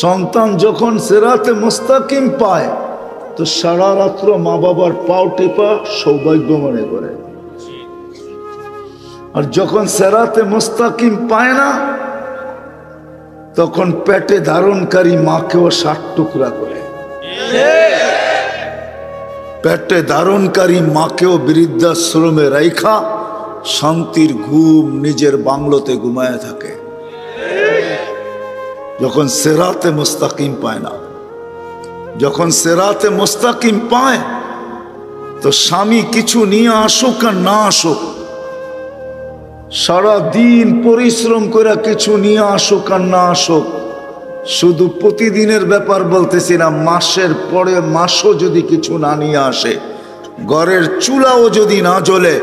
সন্তান যখন সিরাতে মুস্তাকিম পায় তো সারা রাত্র মা বাবার পাও টেপা সৌভাগ্য মনে করে, আর যখন সিরাতে মুস্তাকিম পায় না তখন পেটে ধারণকারী মাকেও 60 টুকরা করে, পেটে ধারণকারী মাকেও বৃদ্ধাশ্রমে রাইখা শান্তির ঘুম নিজের বাংলোতে ঘুমায় থাকে যখন সিরাতে মুস্তাকিম পায় না। যখন সিরাতে মুস্তাকিম পায় তো স্বামী কিছু নিয়ে আসুক আর না আসুক, সারা দিন পরিশ্রম করে কিছু নিয়ে আসুক আর না আসুক, শুধু প্রতিদিনের ব্যাপার বলতেছি না, মাসের পরে মাসও যদি কিছু না নিয়ে আসে, ঘরের চুলাও যদি না জ্বলে,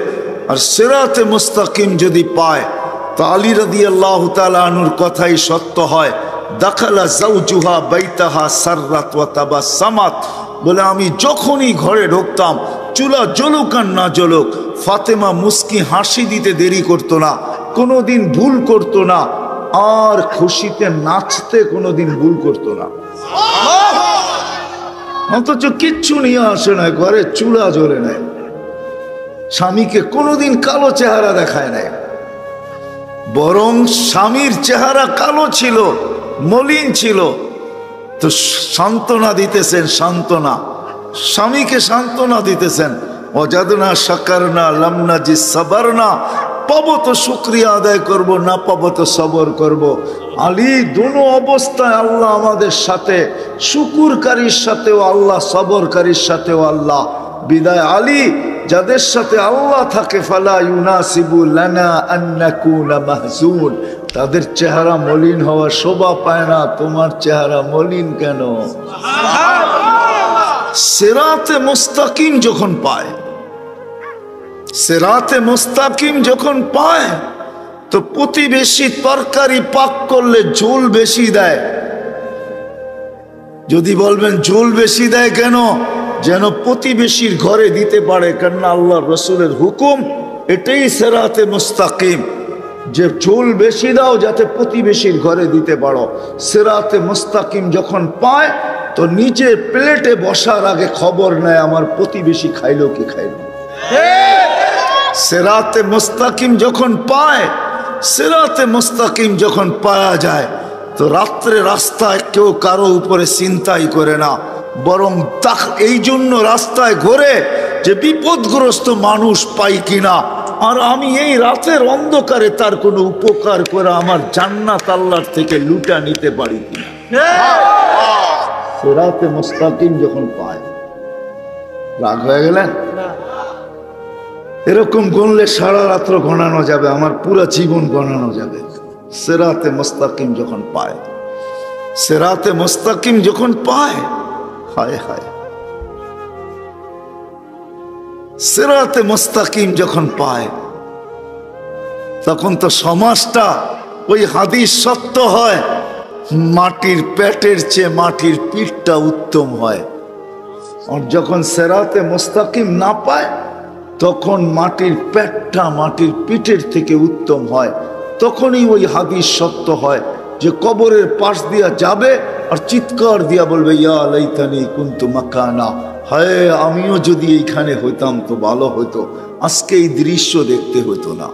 আর সিরাতে মুস্তাকিম যদি পায় তো আলী রাদিয়াল্লাহু তাআলা আনহুর কথাই সত্য হয়, দাখালা যাওজুহা বাইতাহা সাররাত ওয়া তাবাসসামাত, বলে আমি যখনই ঘরে ঢুকতাম চুলা জ্বলুক আর না জ্বলুক, ফাতেমা মুস্কি হাসি দিতে দেরি করতো না, কোনোদিন ভুল করতো না, আর খুশিতে নাচতে কোনোদিন ভুল করতো না। অথচ কিচ্ছু নিয়ে আসে না, ঘরে চুলা জ্বলে নেয়, স্বামীকে কোনোদিন কালো চেহারা দেখায় নাই, বরং স্বামীর চেহারা কালো ছিল, মলিন ছিল, তো সান্ত্বনা দিতেছেন, সান্ত্বনা, স্বামীকে সান্ত্বনা দিতেছেন, ওয়াজাদনা শাকারনা লাম নাজিদ সাবারনা, পাবো তো শুকরিয়া আদায় করব, না পাবো তো সবর করব। আলী দুনো অবস্থায় আল্লাহ আমাদের সাথে, শুকুরকারীর সাথেও আল্লাহ, সবরকারীর সাথেও আল্লাহ। বিদায় আলী যাদের সাথে আল্লাহ থাকে, ফালা ইউনাসিবু লানা আন নাকুনা মাহজুন, তাদের চেহারা মলিন হওয়া শোভা পায় না। তোমার চেহারা মলিন কেন? সিরাতে মুস্তাকিম যখন পায়, সিরাতে মুস্তাকিম যখন পায় তো প্রতিবেশী তরকারি পাক করলে ঝোল বেশি দেয়। যদি বলবেন ঝোল বেশি দেয় কেন? যেন প্রতিবেশীর ঘরে দিতে পারে, কেননা আল্লাহ রসুলের হুকুম এটাই সিরাতে মুস্তাকিম, যে ঝোল বেশি দাও যাতে প্রতিবেশীর ঘরে দিতে পারো। সিরাতে মুস্তাকিম যখন পায় তো নিজে প্লেটে বসার আগে খবর নেয় আমার প্রতিবেশী খাইলো কি খাইলো। সিরাতে মুস্তাকিম যখন পায়, সিরাতে মুস্তাকিম যখন পাওয়া যায় তো রাত্রে রাস্তায় কেউ কারো উপরে চিন্তাই করে না, বরং এই জন্য রাস্তায় ঘোরে যে বিপদগ্রস্ত মানুষ পাই কিনা, আর আমি এই রাতের অন্ধকারে তার কোনো উপকার করে আমার জান্নাত আল্লাহর থেকে লুটা নিতে পারি কিনা। সিরাতে মুস্তাকিম যখন পায়, রাগ হয়ে গেলেন? এরকম গণলে সারা রাত্র গণানো যাবে, আমার পুরো জীবন গণানো যাবে। সিরাতে মুস্তাকিম যখন পায়, সিরাতে মুস্তাকিম যখন পায়, হায় হায়, সিরাতে মুস্তাকিম যখন পায় তখন তো সমাজটা ওই হাদিস সত্য হয়, মাটির পেটের চেয়ে মাটির পিঠটা উত্তম হয়। আর যখন সিরাতে মুস্তাকিম না পায় তখন মাটির পেটটা মাটির পিঠের থেকে উত্তম হয়। তখনই ওই হাদিস সত্য হয় যে কবরের পাশ দিয়া যাবে আর চিৎকার দিয়া বলবে, ইয়া লাইতানি কুনতু মাকানা, হায় আমিও যদি এইখানে হইতাম তো ভালো হতো, আজকে এই দৃশ্য দেখতে হতো না।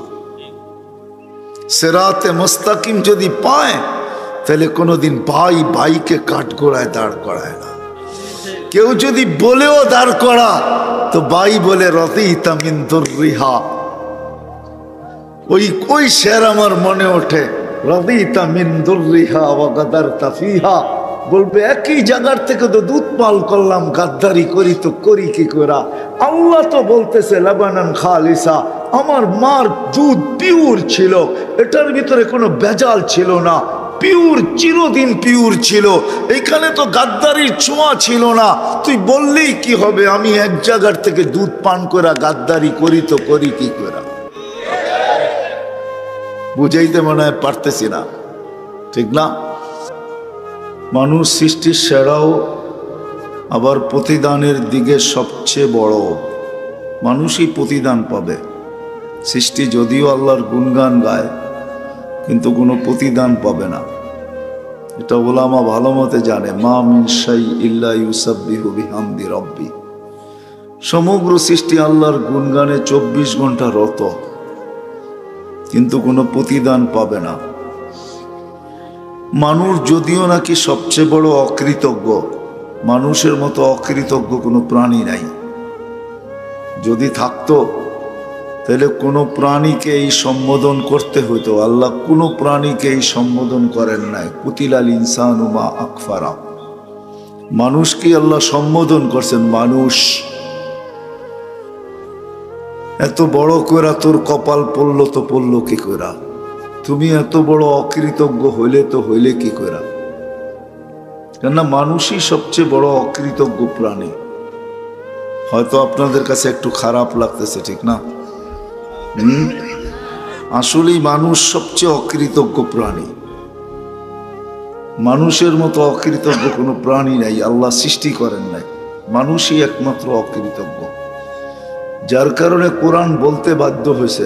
সিরাতে মুস্তাকিম যদি পায় তাহলে কোনোদিন ভাই ভাইকে কাঠগোড়ায় দাঁড় করায় না। কেউ যদি বলেও দাঁড় করা তো ভাই বলে রাদিতা মিন দুররিহা, ওই শের আমার মনে ওঠে, রাদিতা মিন দুররিহা ওয়া গাদারতা ফিহা, বলবে একই জায়গার থেকে তো দুধ পাল করলাম, গাদ্দারি করি তো করি কি করা। আল্লাহ তো বলতেছে লাবানান খালিসা, আমার মার দুধ পিওর ছিল, এটার ভিতরে কোনো ভেজাল ছিল না, পিওর, চিরদিন পিওর ছিল, এখানে তো গাদ্দারির ছোঁয়া ছিল না। তুই বললেই কি হবে, আমি এক জায়গার থেকে দুধ পান করা গাদ্দারি করি তো করি কি করা। বুঝাইতে মনে হয় পারতেছি না, ঠিক না? মানুষ সৃষ্টির সেরাও, আবার প্রতিদানের দিকে সবচেয়ে বড়। মানুষই প্রতিদান পাবে। সৃষ্টি যদিও আল্লাহর গুণগান গায় কিন্তু কোনো প্রতিদান পাবে না। এটা ওলামা ভালো মতে জানে। মা মিন শাই ইল্লা ইউসাব্বিহু বিহামদি রাব্বি। সমগ্র সৃষ্টি আল্লাহর গুণগানে 24 ঘন্টা রত, কিন্তু কোনো প্রতিদান পাবে না। মানুষ যদিও নাকি সবচেয়ে বড় অকৃতজ্ঞ, মানুষের মতো অকৃতজ্ঞ কোনো প্রাণী নাই। যদি থাকতো তাহলে কোনো প্রাণীকে এই সম্বোধন করতে হইতো। আল্লাহ কোনো প্রাণীকে এই সম্বোধন করেন নাই। কুতিলাল ইনসানু মা আকফারা। মানুষকে আল্লাহ সম্বোধন করছেন, মানুষ এত বড় কইরা তোর কপাল পড়লো তো পড়লো কি কইরা, তুমি এত বড় অকৃতজ্ঞ হইলে তো হইলে কি কইরা। কেননা মানুষই সবচেয়ে বড় অকৃতজ্ঞ প্রাণী। হয়তো আপনাদের কাছে একটু খারাপ লাগতেছে, ঠিক না? আসলেই মানুষ সবচেয়ে অকৃতজ্ঞ প্রাণী। মানুষের মতো অকৃতজ্ঞ কোনো প্রাণী নাই, আল্লাহ সৃষ্টি করেন নাই। মানুষই একমাত্র অকৃতজ্ঞ, যার কারণে কোরআন বলতে বাধ্য হয়েছে।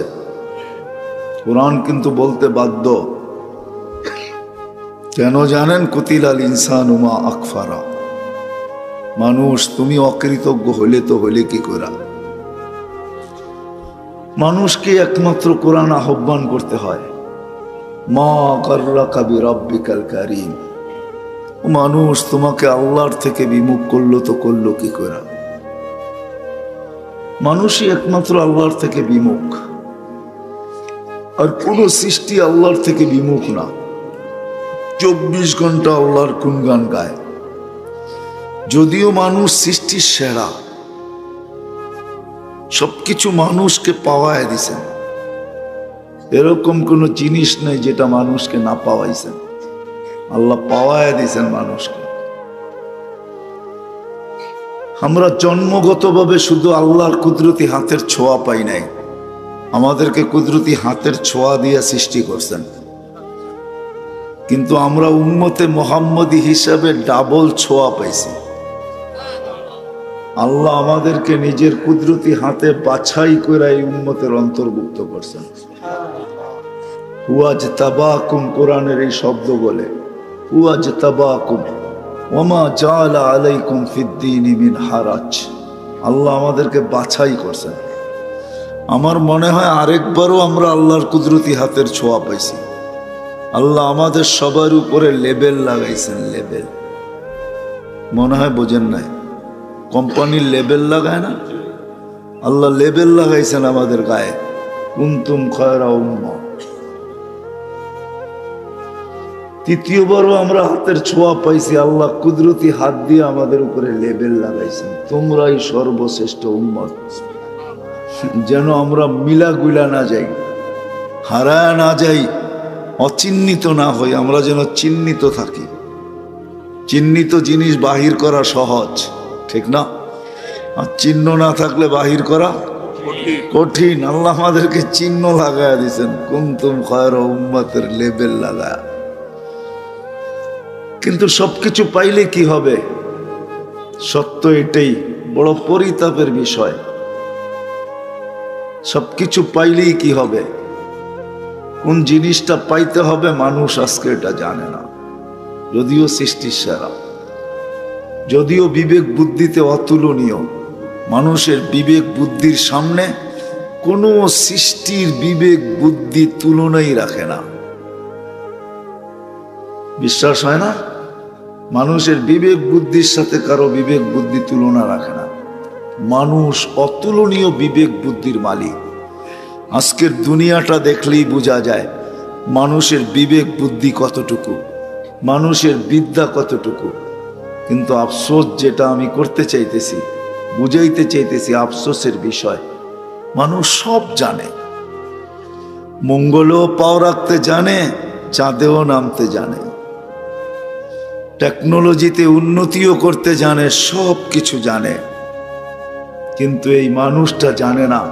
কোরআন কিন্তু বলতে বাধ্য। কেন জানেন? কুতিলাল ইনসানু মা আকফারা। মানুষ তুমি অকৃতজ্ঞ হইলে তো হইলে কি করা। মানুষকে একমাত্র কোরআন আহ্বান করতে হয়, মা গাররাকা বিরাব্বিকাল কারীম। মানুষ তোমাকে আল্লাহর থেকে বিমুখ করলো তো করলো কি করা। মানুষই একমাত্র আল্লাহর থেকে বিমুখ, আর কোন সৃষ্টি আল্লাহর থেকে বিমুখ না। 24 ঘন্টা আল্লাহর গুণগান গায়। যদিও মানুষ সৃষ্টির সেরা, সবকিছু মানুষকে পাওয়ায় দিছেন, এরকম কোন জিনিস নেই যেটা মানুষকে না পাওয়াইছেন। আল্লাহ পাওয়ায় দিছেন মানুষকে। আমরা জন্মগতভাবে শুধু আল্লাহর কুদরতি হাতের ছোঁয়া পাই নাই, আমাদেরকে কুদরতি হাতের ছোঁয়া দিয়ে সৃষ্টি করছেন। কিন্তু আমরা উম্মতে মুহাম্মদী হিসাবে ডাবল ছোঁয়া পাইছি। আল্লাহ আমাদেরকে নিজের কুদরতি হাতে বাছাই করে এই উম্মতের অন্তর্ভুক্ত করছেন। হুয়াজতাবাকুম, কোরআনের এই শব্দ বলে, হুয়াজতাবাকুম ওমা জাআলা আলাইকুম ফিদ্দীনি মিন হারাজ। আল্লাহ আমাদেরকে বাছাই করছেন। আমার মনে হয় আরেকবারও আমরা আল্লাহর কুদরতি হাতের ছোঁয়া পাইছি। আল্লাহ আমাদের সবার উপরে লেবেল লাগাইছেন। লেবেল মনে হয় বোঝেন নাই, কোম্পানির লেবেল লাগায় না, আল্লাহ লেবেল লাগাইছেন আমাদের গায়ে, কুনতুম খায়রা উম্মাহ। তৃতীয়বারও আমরা হাতের ছোঁয়া পাইছি, আল্লাহ কুদরতি হাত দিয়ে আমাদের উপরে লেবেল লাগাইছেন, তোমরাই সর্বশ্রেষ্ঠ উম্মত। যেন আমরা মিলা গুলা না যাই, হারায় না যাই, অচিহ্নিত না হই, আমরা যেন চিহ্নিত থাকি। চিহ্নিত জিনিস বাহির করা সহজ, ঠিক না? আর চিহ্ন না থাকলে বাহির করা কঠিন। আল্লাহ আমাদেরকে চিহ্ন লাগায় দিয়েছেন, কুনতুম খায়রা উম্মাতের লেবেল লাগায়। কিন্তু সবকিছু পাইলে কি হবে? সত্য এটাই বড় পরিতাপের বিষয়। সবকিছু পাইলেই কি হবে? কোন জিনিসটা পাইতে হবে মানুষ আজকে এটা জানে না। যদিও সৃষ্টির সেরা, যদিও বিবেক বুদ্ধিতে অতুলনীয়, মানুষের বিবেক বুদ্ধির সামনে কোনো সৃষ্টির বিবেক বুদ্ধি তুলনাই রাখে না। বিশ্বাস হয় না? মানুষের বিবেক বুদ্ধির সাথে কারো বিবেক বুদ্ধি তুলনা রাখে না। মানুষ অতুলনীয় বিবেক বুদ্ধির মালিক। আজকের দুনিয়াটা দেখলেই বোঝা যায় মানুষের বিবেক বুদ্ধি কতটুকু, মানুষের বিদ্যা কতটুকু। কিন্তু আফসোস, যেটা আমি করতে চাইতেছি, বুঝাইতে চাইতেছি, আফসোসের বিষয়, মানুষ সব জানে, মঙ্গলেও পাও রাখতে জানে, চাঁদেও নামতে জানে, টেকনোলজিতে উন্নতিও করতে জানে, সব কিছু জানে। কিন্তু এই মানুষটা জানে না,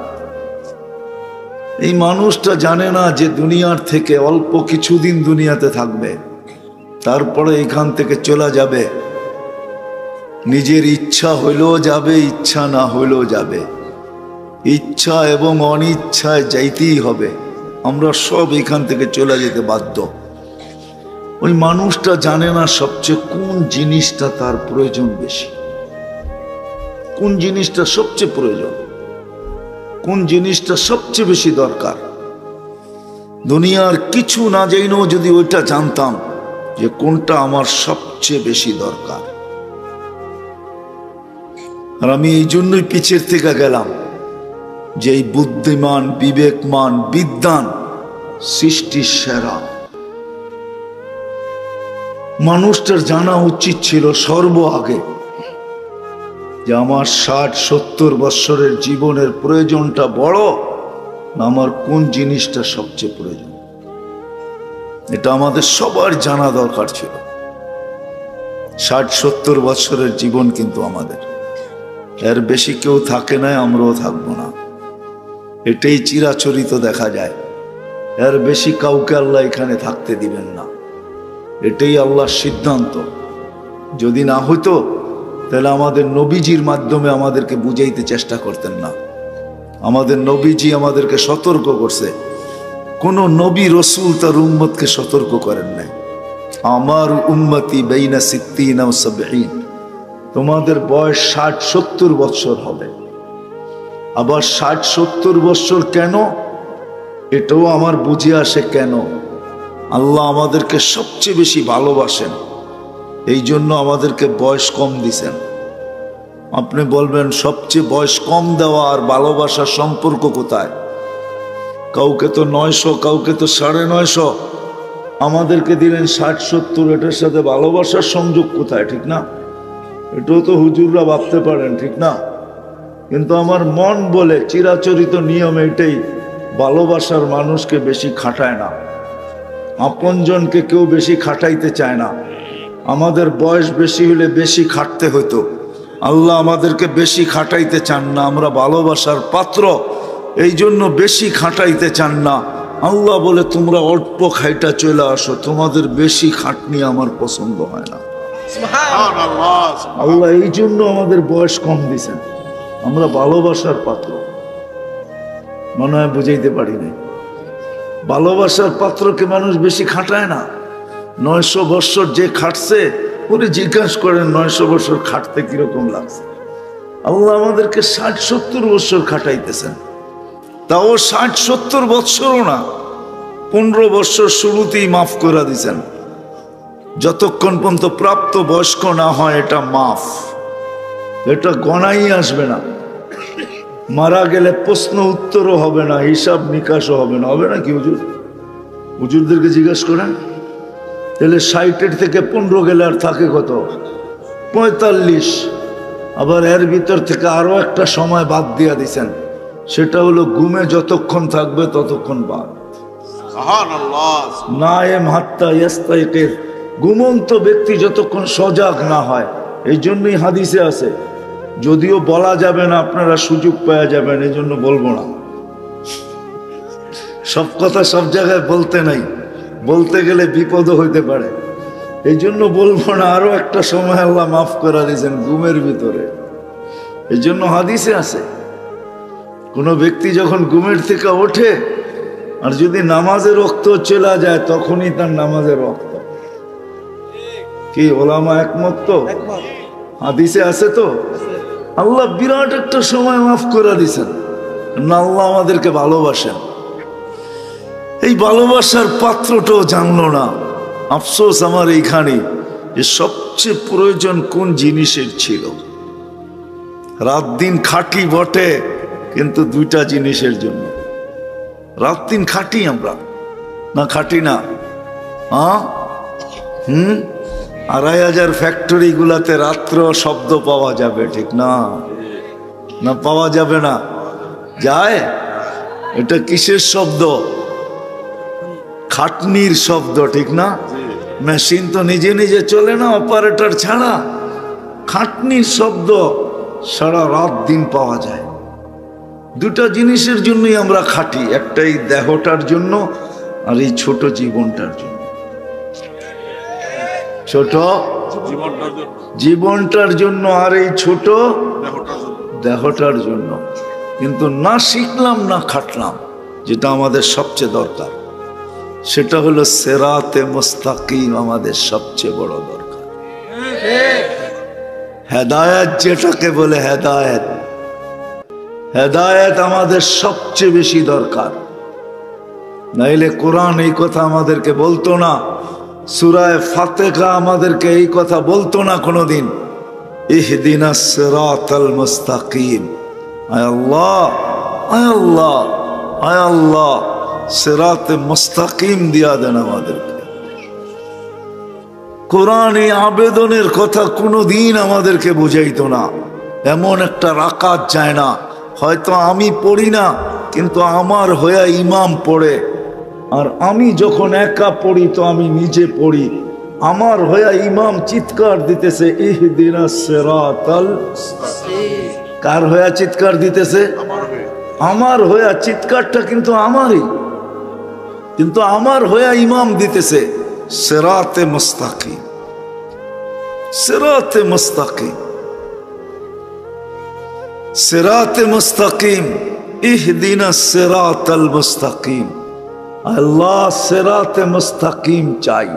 এই মানুষটা জানে না যে দুনিয়ার থেকে অল্প কিছুদিন দুনিয়াতে থাকবে, তারপরে এখান থেকে চলে যাবে। নিজের ইচ্ছা হইলেও যাবে, ইচ্ছা না হইলেও যাবে। ইচ্ছা এবং অনিচ্ছায় যাইতেই হবে। আমরা সব এখান থেকে চলে যেতে বাধ্য। ওই মানুষটা জানে না সবচেয়ে কোন জিনিসটা তার প্রয়োজন বেশি, কোন জিনিসটা সবচেয়ে প্রয়োজন, কোন জিনিসটা সবচেয়ে বেশি দরকার। দুনিয়ার কিছু না জেনেও যদি ওইটা জানতাম যে কোনটা আমার সবচেয়ে বেশি দরকার। আর আমি এই জন্যই পিছের থেকে গেলাম যে এই বুদ্ধিমান, বিবেকমান, বিদ্বান, সৃষ্টির সেরা মানুষটার জানা উচিত ছিল সর্ব আগে যে আমার 60-70 বৎসরের জীবনের প্রয়োজনটা বড় না আমার কোন জিনিসটা সবচেয়ে প্রয়োজন। এটা আমাদের সবার জানা দরকার ছিল। 60-70 বৎসরের জীবন কিন্তু আমাদের, এর বেশি কেউ থাকে না, আমরাও থাকবো না। এটাই চিরাচরিত দেখা যায়। এর বেশি কাউকে আল্লাহ এখানে থাকতে দিবেন না, এটাই আল্লাহর সিদ্ধান্ত। যদি না হইতো তাহলে আমাদের নবীজির মাধ্যমে আমাদেরকে বুঝাইতে চেষ্টা করতেন না। আমাদের নবীজি আমাদেরকে সতর্ক করছে, কোন নবী রসুল তার উম্মতকে সতর্ক করেন নাই। আমার উম্মতি বাইনা সিত্তিনা ওয়া সাবঈন, তোমাদের বয়স 60-70 বৎসর হবে। আবার 60-70 বৎসর কেন, এটাও আমার বুঝে আসে কেন। আল্লাহ আমাদেরকে সবচেয়ে বেশি ভালোবাসেন, এই জন্য আমাদেরকে বয়স কম দিছেন। আপনি বলবেন সবচেয়ে বয়স কম দেওয়া আর ভালোবাসার সম্পর্ক কোথায়? কাউকে তো 900, কাউকে তো 950, আমাদেরকে দিলেন 60-70। এটার সাথে ভালোবাসার সংযোগ কোথায়? ঠিক না? এটাও তো হুজুররা ভাবতে পারেন, ঠিক না? কিন্তু আমার মন বলে চিরাচরিত নিয়ম এটাই, ভালোবাসার মানুষকে বেশি খাটায় না, আপনজনকে কেউ বেশি খাটাইতে চায় না। আমাদের বয়স বেশি হলে বেশি খাটতে হতো, আল্লাহ আমাদেরকে বেশি খাটাইতে চান না। আমরা ভালোবাসার পাত্র, এই জন্য বেশি খাটাইতে চান না। আল্লাহ বলে তোমরা অল্প খাইটা চলে আসো, তোমাদের বেশি খাটনি আমার পছন্দ হয় না। আল্লাহ এই জন্য আমাদের বয়স কম দিছেন, আমরা ভালোবাসার পাত্র। মনে হয় বুঝাইতে পারি নাই। ভালোবাসার পাত্রকে মানুষ বেশি খাটায় না। 900 বৎসর যে খাটছে ওরে জিজ্ঞাসা করেন 900 বৎসর খাটতে কিরকম লাগছে। আল্লাহ আমাদেরকে 60-70 বৎসর খাটাইতেছেন, তাও 60-70 বৎসরও না, 15 বৎসর শুরুতেই মাফ করে দিছেন। যতক্ষণ পর্যন্ত প্রাপ্ত বয়স্ক না হয় এটা মাফ, এটা গণাই আসবে না। মারা গেলে প্রশ্ন উত্তরও হবে না, হিসাব নিকাশও হবে না। হবে না কি হুজুর? হুজুরদেরকে জিজ্ঞাসা করেন। তাহলে 60 থেকে 15 গেলে আর থাকে কত? 45। আবার এর ভিতর থেকে আরো একটা সময় বাদ দিয়া দিছেন, সেটা হলো ঘুমে যতক্ষণ থাকবে ততক্ষণ বাদ। নায়েম হাত্তা ইয়াস্তাইকিজ, ঘুমন্ত ব্যক্তি যতক্ষণ সজাগ না হয়। এই জন্যই হাদিসে আছে, যদিও বলা যাবে না, আপনারা সুযোগ পাওয়া যাবেন, এই জন্য বলবো না। সব কথা সব জায়গায় বলতে নাই, বলতে গেলে বিপদও হইতে পারে, এই জন্য বলবো না। আরো একটা সময় আল্লাহ মাফ করে দিয়েছেন ঘুমের ভিতরে, এই জন্য হাদিসে আছে কোন ব্যক্তি যখন ঘুমের থেকে ওঠে আর যদি নামাজের রক্ত চলে যায় তখনই তার নামাজের রক্ত। কি ওলামা একমত? তো হাদিসে আছে তো। আল্লাহ বিরাট একটা সময় মাফ করে দিয়েছেন না, আল্লাহ আমাদেরকে ভালোবাসেন। এই ভালোবাসার পাত্রটাও জানলো না। আফসোস আমার এইখানে যে সবচেয়ে প্রয়োজন কোন জিনিসের ছিল। রাত দিন খাটি বটে, কিন্তু দুইটা জিনিসের জন্য। রাত দিন খাটি আমরা, না খাটি না? 2500 ফ্যাক্টরি গুলাতে রাত্র শব্দ পাওয়া যাবে, ঠিক না? না পাওয়া যাবে না? যায়। এটা কিসের শব্দ? খাটনির শব্দ, ঠিক না? মেশিন তো নিজে নিজে চলে না অপারেটর ছাড়া। খাটনির শব্দ সারা রাত দিন পাওয়া যায়। দুটা জিনিসের জন্যই আমরা খাটি, একটা এই দেহটার জন্য আর এই ছোট জীবনটার জন্য। ছোট জীবনটার জন্য আর এই ছোট দেহটার জন্য। কিন্তু না শিখলাম না খাটলাম, যেটা আমাদের সবচেয়ে দরকার। সেটা হলো সিরাতে মুস্তাকিম আমাদের সবচেয়ে বড় দরকার। হেদায়েত যেটাকে বলে হেদায়েত, হেদায়েত আমাদের সবচেয়ে বেশি দরকার। নাইলে কোরআন এই কথা আমাদেরকে বলতো না, সূরা ফাতিহা আমাদেরকে এই কথা বলতো না কোনোদিন, ইহদিনাস সিরাতাল মুস্তাকিম। আয় আল্লাহ, আয় আল্লাহ, আয় আল্লাহ, সিরাতে মুস্তাকিম দিয়া দেন আমাদেরকে। কোরআন এই আবেদনের কথা কোনোদিন আমাদেরকে বুঝাইতো না। এমন একটা রাকাত যায় না, হয়তো আমি পড়ি না কিন্তু আমার হয়ে ইমাম পড়ে, আর আমি যখন একা পড়ি তো আমি নিজে পড়ি, আমার হয়ে ইমাম চিৎকার দিতেছে ইহদিনাস সিরাতাল মুস্তাকিম। কার হয়ে চিৎকার দিতেছে? আমার হয়ে। চিৎকারটা কিন্তু আমারই, কিন্তু আমার হয়ে ইমাম দিতেছে সিরাতে মুস্তাকিম, সিরাতে মুস্তাকিম, সিরাতে মুস্তাকিম, ইহদিনাস সিরাতাল মুস্তাকিম। আল্লাহ সিরাতে মুস্তাকিম চাই।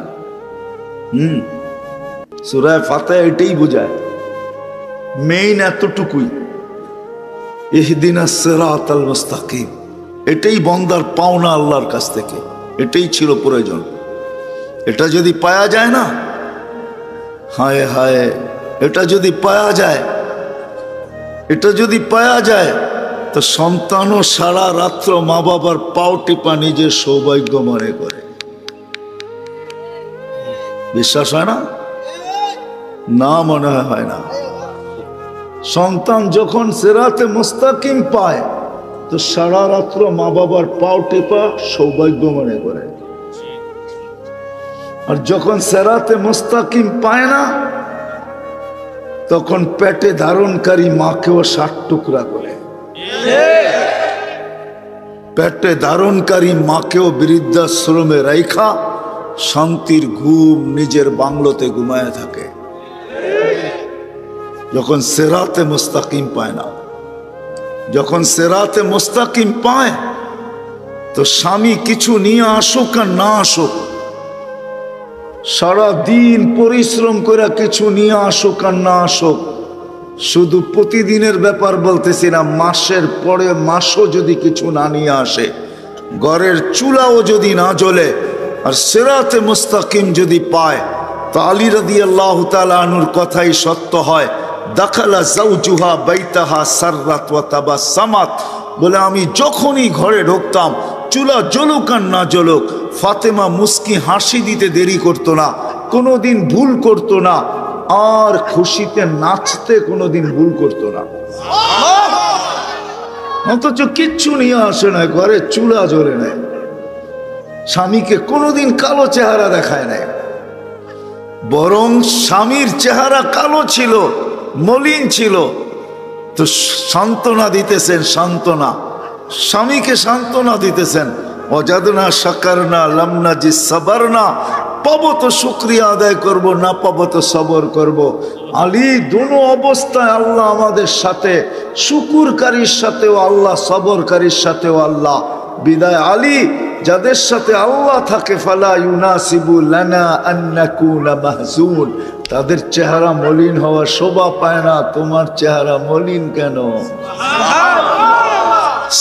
সূরা ফাতিহা এটাই বোঝায়, মেইন এতটুকুই, ইহদিনাস সিরাতাল মুস্তাকিম। এটাই বান্দার পাওনা আল্লাহর কাছ থেকে, এটাই ছিল প্রয়োজন। এটা যদি পাওয়া যায় না, হায় হায়, এটা যদি পাওয়া যায়, এটা যদি পাওয়া যায় তো সন্তানও সারা রাত্র মা বাবার পাও টিপা নিজের সৌভাগ্য মনে করে। বিশ্বাস হয় না? না, মনে হয় না। সন্তান যখন সিরাতে মুস্তাকিম পায় তো সারা রাত্র মা বাবার পাও টিপা সৌভাগ্য মনে করে। আর যখন সিরাতে মুস্তাকিম পায় না তখন পেটে ধারণকারী মাকেও 60 টুকরা করে। পেটে ধারণকারী মাকেও বৃদ্ধাশ্রমে রাইখা শান্তির ঘুম নিজের বাংলোতে ঘুমায় থাকে, যখন সিরাতে মুস্তাকিম পায় না। যখন সিরাতে মুস্তাকিম পায় তো স্বামী কিছু নিয়ে আসুক আর না আসুক, সারা দিন পরিশ্রম করে কিছু নিয়ে আসুক আর না আসুক, শুধু প্রতিদিনের ব্যাপার বলতেছি না, মাসের পরে মাসও যদি কিছু না নিয়ে আসে, ঘরের চুলাও যদি না জ্বলে, আর সিরাতে মুস্তাকিম যদি পায় তো আলী রাদিয়াল্লাহু তাআলা আনহুর কথাই সত্য হয়, দাখালা যাওজুহা বাইতাহা সাররাত ওয়া তাবাসসামাত। বলে আমি যখনই ঘরে ঢুকতাম, চুলা জ্বলুক আর না জ্বলুক, ফাতেমা মুস্কি হাসি দিতে দেরি করতো না, কোনোদিন ভুল করতো না, আর খুশিতে নাচতে কোনোদিন ভুল করতো না। অথচ কিচ্ছু নিয়ে আসে না, ঘরে চুলা জ্বলে নেয়, স্বামীকে কোনোদিন কালো চেহারা দেখায় নাই, বরং স্বামীর চেহারা কালো ছিল, মলিন ছিল, তো সান্ত্বনা দিতেছেন, সান্ত্বনা, স্বামীকে সান্ত্বনা দিতেছেন, ওয়াজাদনা শাকারনা লাম নাজিদ সাবারনা। পাবো তো শুকরিয়া আদায় করব, না পাবো তো সবর করব। আলী দুনো অবস্থায় আল্লাহ আমাদের সাথে, শুকুরকারীর সাথেও আল্লাহ, সবরকারীর সাথেও আল্লাহ। বিদায় আলী, যাদের সাথে আল্লাহ থাকে, ফালা ইউনাসিবু লানা আন নাকুনা মাহজুন, তাদের চেহারা মলিন হওয়া শোভা পায় না। তোমার চেহারা মলিন কেন?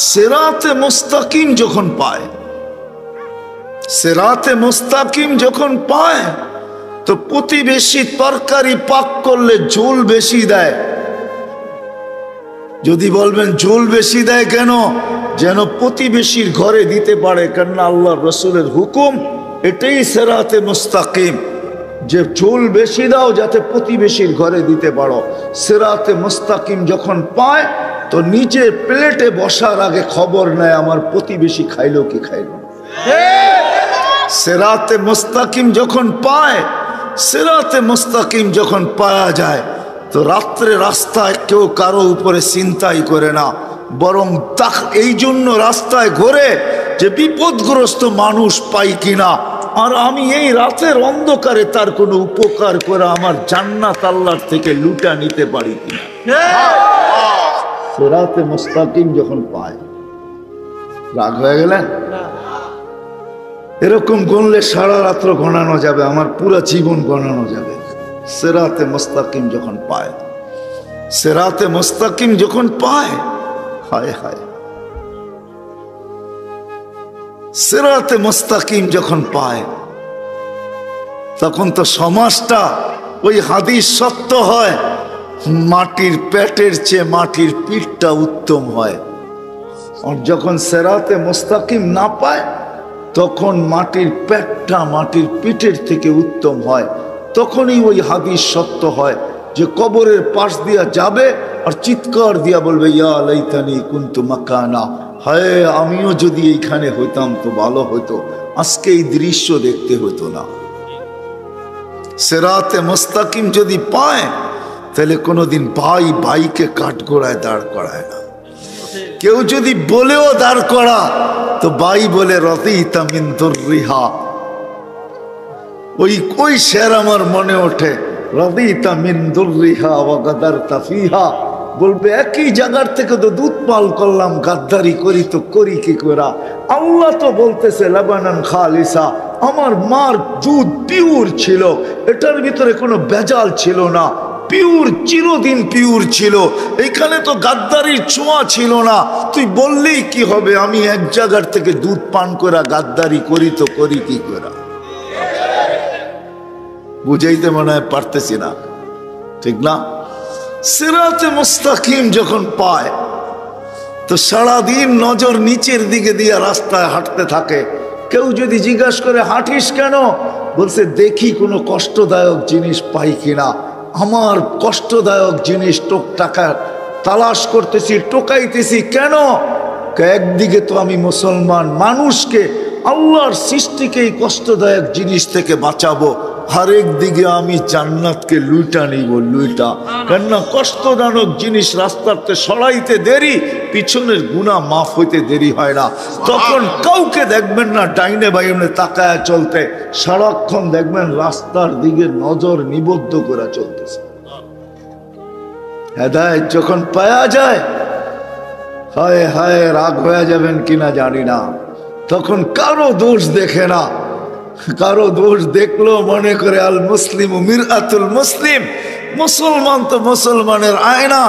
সিরাতে মুস্তাকিম যখন পায়, সিরাতে মুস্তাকিম যখন পায় তো প্রতিবেশী তরকারি পাক করলে ঝোল বেশি দেয়। যদি বলবেন ঝোল বেশি দেয় কেন? যেন প্রতিবেশীর ঘরে দিতে পারে, কেননা আল্লাহ রসুলের হুকুম, এটাই সিরাতে মুস্তাকিম, যে ঝোল বেশি দাও যাতে প্রতিবেশীর ঘরে দিতে পারো। সিরাতে মুস্তাকিম যখন পায় তো নিজে প্লেটে বসার আগে খবর নেয় আমার প্রতিবেশী খাইলো কি খাইলো। সিরাতে মুস্তাকিম যখন পায়, সিরাতে মুস্তাকিম যখন পাওয়া যায় তো রাত্রে রাস্তায় কেউ কারো উপরে চিন্তাই করে না, বরং এই জন্য রাস্তায় ঘোরে যে বিপদগ্রস্ত মানুষ পাই কিনা, আর আমি এই রাতের অন্ধকারে তার কোনো উপকার করে আমার জান্নাত আল্লাহর থেকে লুটা নিতে পারি কিনা। সিরাতে মুস্তাকিম যখন পায়, রাগ হয়ে গেলেন? এরকম গণলে সারা রাত্র গণানো যাবে, আমার পুরো জীবন গণানো যাবে। সিরাতে মুস্তাকিম যখন পায়, সিরাতে মুস্তাকিম যখন পায়, হায় হায়, সিরাতে মুস্তাকিম যখন পায়, তখন তো সমাজটা ওই হাদিস সত্য হয়, মাটির পেটের চেয়ে মাটির পিঠটা উত্তম হয়। আর যখন সিরাতে মুস্তাকিম না পায়, তখন মাটির পেটটা মাটির পিঠের থেকে উত্তম হয়। তখনই ওই হাদিস সত্য হয় যে কবরের পাশ দিয়া যাবে আর চিৎকার দিয়া বলবে, ইয়া লাইতানি কুনতু মাকানা, হায় আমিও যদি এইখানে হইতাম তো ভালো হইতো, আজকে এই দৃশ্য দেখতে হইতো না। সিরাতে মুস্তাকিম যদি পায়, তাহলে কোনোদিন ভাই ভাইকে কাঠগড়ায় দাঁড় করায় না। কেউ যদি বলেও দাঁড় করা, তো ভাই বলে রদিতা মিন দুররিহা। ওই শের আমার মনে ওঠে, রদিতা মিন দুররিহা ওয়া গাদারতা ফিহা। বলবে একই জায়গার থেকে তো দুধ পাল করলাম, গাদ্দারি করি তো করি কি করা। আল্লাহ তো বলতেছে লাবানান খালিসা, আমার মার দুধ পিওর ছিল, এটার ভিতরে কোনো ভেজাল ছিল না, পিওর, চিরদিন পিওর ছিল, এইখানে তো গাদ্দারির ছোঁয়া ছিল না। তুই বললেই কি হবে, আমি এক জায়গার থেকে দুধ পান করা গাদ্দারি করি তো করি কি করা। বুঝাইতে মনে হয় পারতেছি না, ঠিক না? সিরাতে মুস্তাকিম যখন পায়, তো সারাদিন নজর নিচের দিকে দিয়ে রাস্তায় হাঁটতে থাকে। কেউ যদি জিজ্ঞাসা করে হাঁটিস কেন, বলছে দেখি কোনো কষ্টদায়ক জিনিস পাই কিনা। আমার কষ্টদায়ক জিনিস টাকা তালাশ করতেছি, টোকাইতেছি কেন? একদিকে তো আমি মুসলমান, মানুষকে, আল্লাহর সৃষ্টিকে এই কষ্টদায়ক জিনিস থেকে বাঁচাবো, আরেক দিকে আমি জান্নাতকে লুইটা নিব, লুইটা। কেননা কষ্টজনক জিনিস রাস্তাতে সরাইতে দেরি, পিছনের গুনাহ মাফ হইতে দেরি হয় না। তখন কাউকে দেখবেন না ডাইনে বাইনে তাকায় চলতে, সারাক্ষণ দেখবেন রাস্তার দিকে নজর নিবদ্ধ করে চলতেছে। হেদায়েত যখন পাওয়া যায়, হায় হায় রাগ হয়ে যাবেন কিনা জানি না, তখন কারো দোষ দেখে না। কারো দোষ দেখলো মনে করে আল মুসলিম মিরআতুল মুসলিম, মুসলমান তো মুসলমানের আয়না,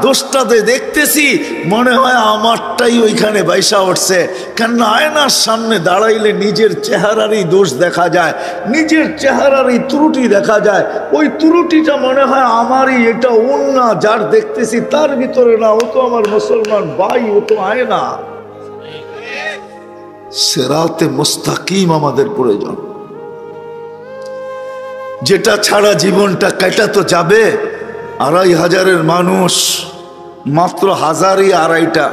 দোষটাতে দেখতেছি মনে হয় আমারটাই ওইখানে বাইসা উঠছে। কেননা আয়নার সামনে দাঁড়াইলে নিজের চেহারারই দোষ দেখা যায়, নিজের চেহারারই ত্রুটি দেখা যায়। ওই ত্রুটিটা মনে হয় আমারই, এটা অন্য যার দেখতেছি তার ভিতরে না, ও তো আমার মুসলমান ভাই, ও তো আয়না। সিরাতে মুস্তাকিম আমাদের প্রয়োজন, যেটা ছাড়া জীবনটা কেটে তো যাবে। ২৫০০-এর মানুষ, মাত্র ১০০০ই ২৫টা,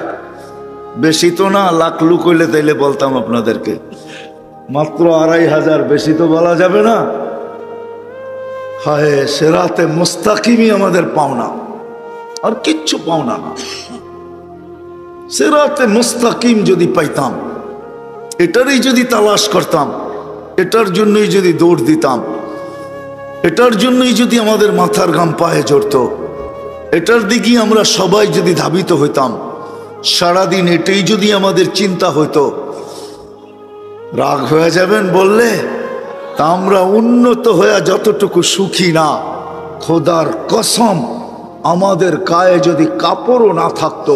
বেশি তো না। লাখ লুক হইলে তাইলে বলতাম আপনাদেরকে, মাত্র ২৫০০, বেশি তো বলা যাবে না। হায়, সিরাতে মুস্তাকিমই আমাদের পাওনা, আর কিচ্ছু পাওনা না। সিরাতে মুস্তাকিম যদি পাইতাম, এটারই যদি তালাশ করতাম, এটার জন্যই যদি দৌড় দিতাম, এটার জন্যই যদি আমাদের মাথার ঘাম পায়ে জড়ত, এটার দিকেই আমরা সবাই যদি ধাবিত হইতাম, সারাদিন এটাই যদি আমাদের চিন্তা হইতো, রাগ হয়ে যাবেন বললে, তা আমরা উন্নত হয়ে যতটুকু সুখী না, খোদার কসম, আমাদের গায়ে যদি কাপড়ও না থাকতো,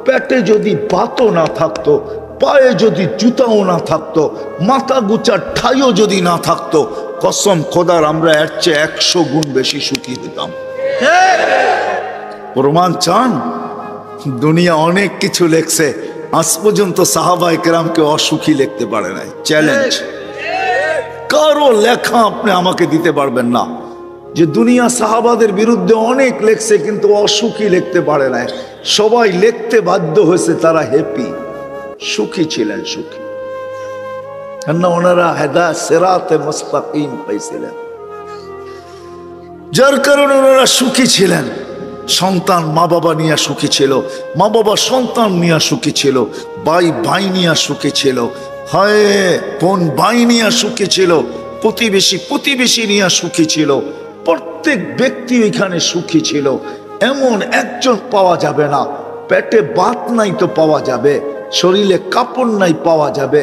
পেটে যদি ভাতও না থাকতো, পায়ে যদি জুতাও না থাকতো, মাথা গুচার ঠাইও যদি না থাকতো, কসম খোদার আমরা এর চেয়ে ১০০ গুণ বেশি সুখী হইতাম। প্রমাণ চান? দুনিয়া অনেক কিছু লেখছে, আজ পর্যন্ত সাহাবায়ে কেরামকে অসুখী লিখতে পারে নাই। চ্যালেঞ্জ, কারো লেখা আপনি আমাকে দিতে পারবেন না যে দুনিয়া সাহাবাদের বিরুদ্ধে অনেক লেখছে কিন্তু অসুখী লিখতে পারে নাই। সবাই লিখতে বাধ্য হয়েছে তারা হ্যাপি, সুখী ছিলেন, সুখী। কেননা ওনারা হেদায়েত সিরাতে মুস্তাকিম পাইছিলেন, যার কারণে ওনারা সুখী ছিলেন। সন্তান মা বাবা নিয়ে সুখী ছিল, মা বাবা সন্তান নিয়ে সুখী ছিল, ভাই ভাই নিয়ে সুখী ছিল, হায় বোন ভাই নিয়ে সুখী ছিল, প্রতিবেশী প্রতিবেশী নিয়ে সুখী ছিল, প্রত্যেক ব্যক্তি ওইখানে সুখী ছিল। এমন একজন পাওয়া যাবে না, পেটে ভাত নাই তো পাওয়া যাবে, শরীরে কাপড় নাই পাওয়া যাবে,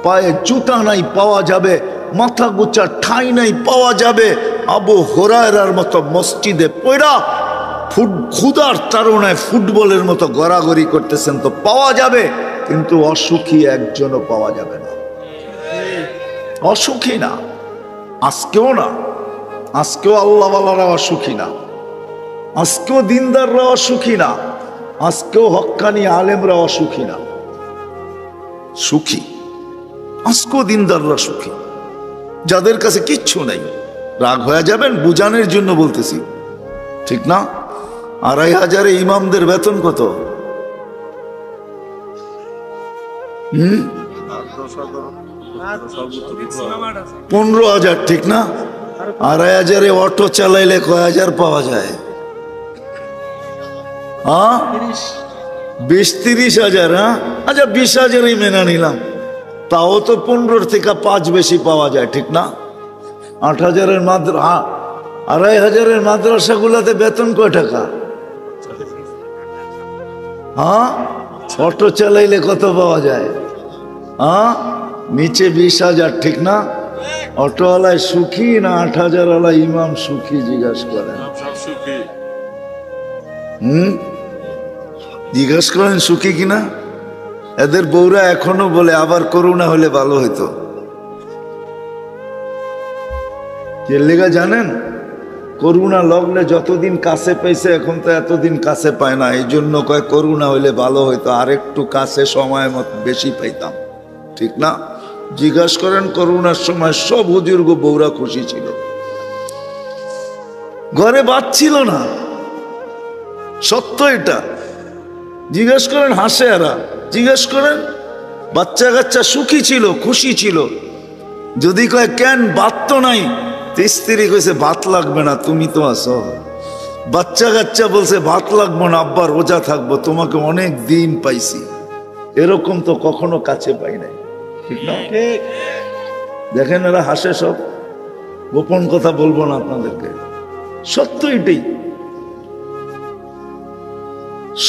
পায়ে জুতা নাই পাওয়া যাবে, মাথা গোছা ঠাঁই নাই পাওয়া যাবে। আবু হুরায়রার মতো মসজিদে পড়া ক্ষুধার তাড়নায় ফুটবলের মতো গড়াগড়ি করতেছেন তো পাওয়া যাবে, কিন্তু অসুখী একজনও পাওয়া যাবে না। অসুখী না, আজকেও না, আজকেও আল্লাহওয়ালারা অসুখী না, আজকেও দিনদাররা অসুখী না, আজকেও হক্কানি আলেমরা অসুখী না। সুখী আজকেও দিনদাররা সুখী, যাদের কাছে কিচ্ছু নাই। রাগ হয়ে যাবেন, বুঝানোর জন্য বলতেছি, ঠিক না? 2500 ইমামদের বেতন কত? 15,000, ঠিক না? 2500 অটো চালাইলে কয় হাজার পাওয়া যায়? 20-30 হাজার। হ্যাঁ, আচ্ছা 20,000ই মেনে নিলাম, তাও তো 15 থেকে 5 বেশি পাওয়া যায়, ঠিক না? 8,000-এর 2,500-এর মাদ্রাসাগুলোতে বেতন কয় টাকা? হ্যাঁ, অটো চালাইলে কত পাওয়া যায়? হ্যাঁ, নিচে 20,000, ঠিক না? অটোওয়ালায় সুখী না 8,000-ওয়ালা ইমাম সুখী? জিজ্ঞাসা করেন। জিজ্ঞাসা করেন সুখী কিনা। এদের বউরা এখনো বলে আবার করোনা হলে ভালো হইতো। এর লেগা জানেন, করোনা লগলে যতদিন কাছে পাইছে এখন তো এতদিন কাছে পায় না, এই জন্য কয় করোনা হইলে ভালো হইতো, আর একটু কাছে সময় মত বেশি পাইতাম, ঠিক না? জিজ্ঞাসা করেন করোনার সময় সব হুজুর গো বউরা খুশি ছিল, ঘরে বাচ্ছিল না, সত্য এটা। জিজ্ঞেস করেন হাসে এরা, জিজ্ঞেস করেন বাচ্চা কাচ্চা সুখী ছিল, খুশি ছিল। যদি কয় কেন বাত তো নাই, স্ত্রী কইছে ভাত লাগবে না, তুমি তো আছো। বাচ্চা কাচ্চা বলছে ভাত লাগবো না, আব্বা রোজা থাকবো, তোমাকে অনেক দিন পাইছি। এরকম তো কখনো কাছে পাই নাই, ঠিক না? দেখেন এরা হাসে, সব গোপন কথা বলবো না আপনাদেরকে, সত্য এটাই।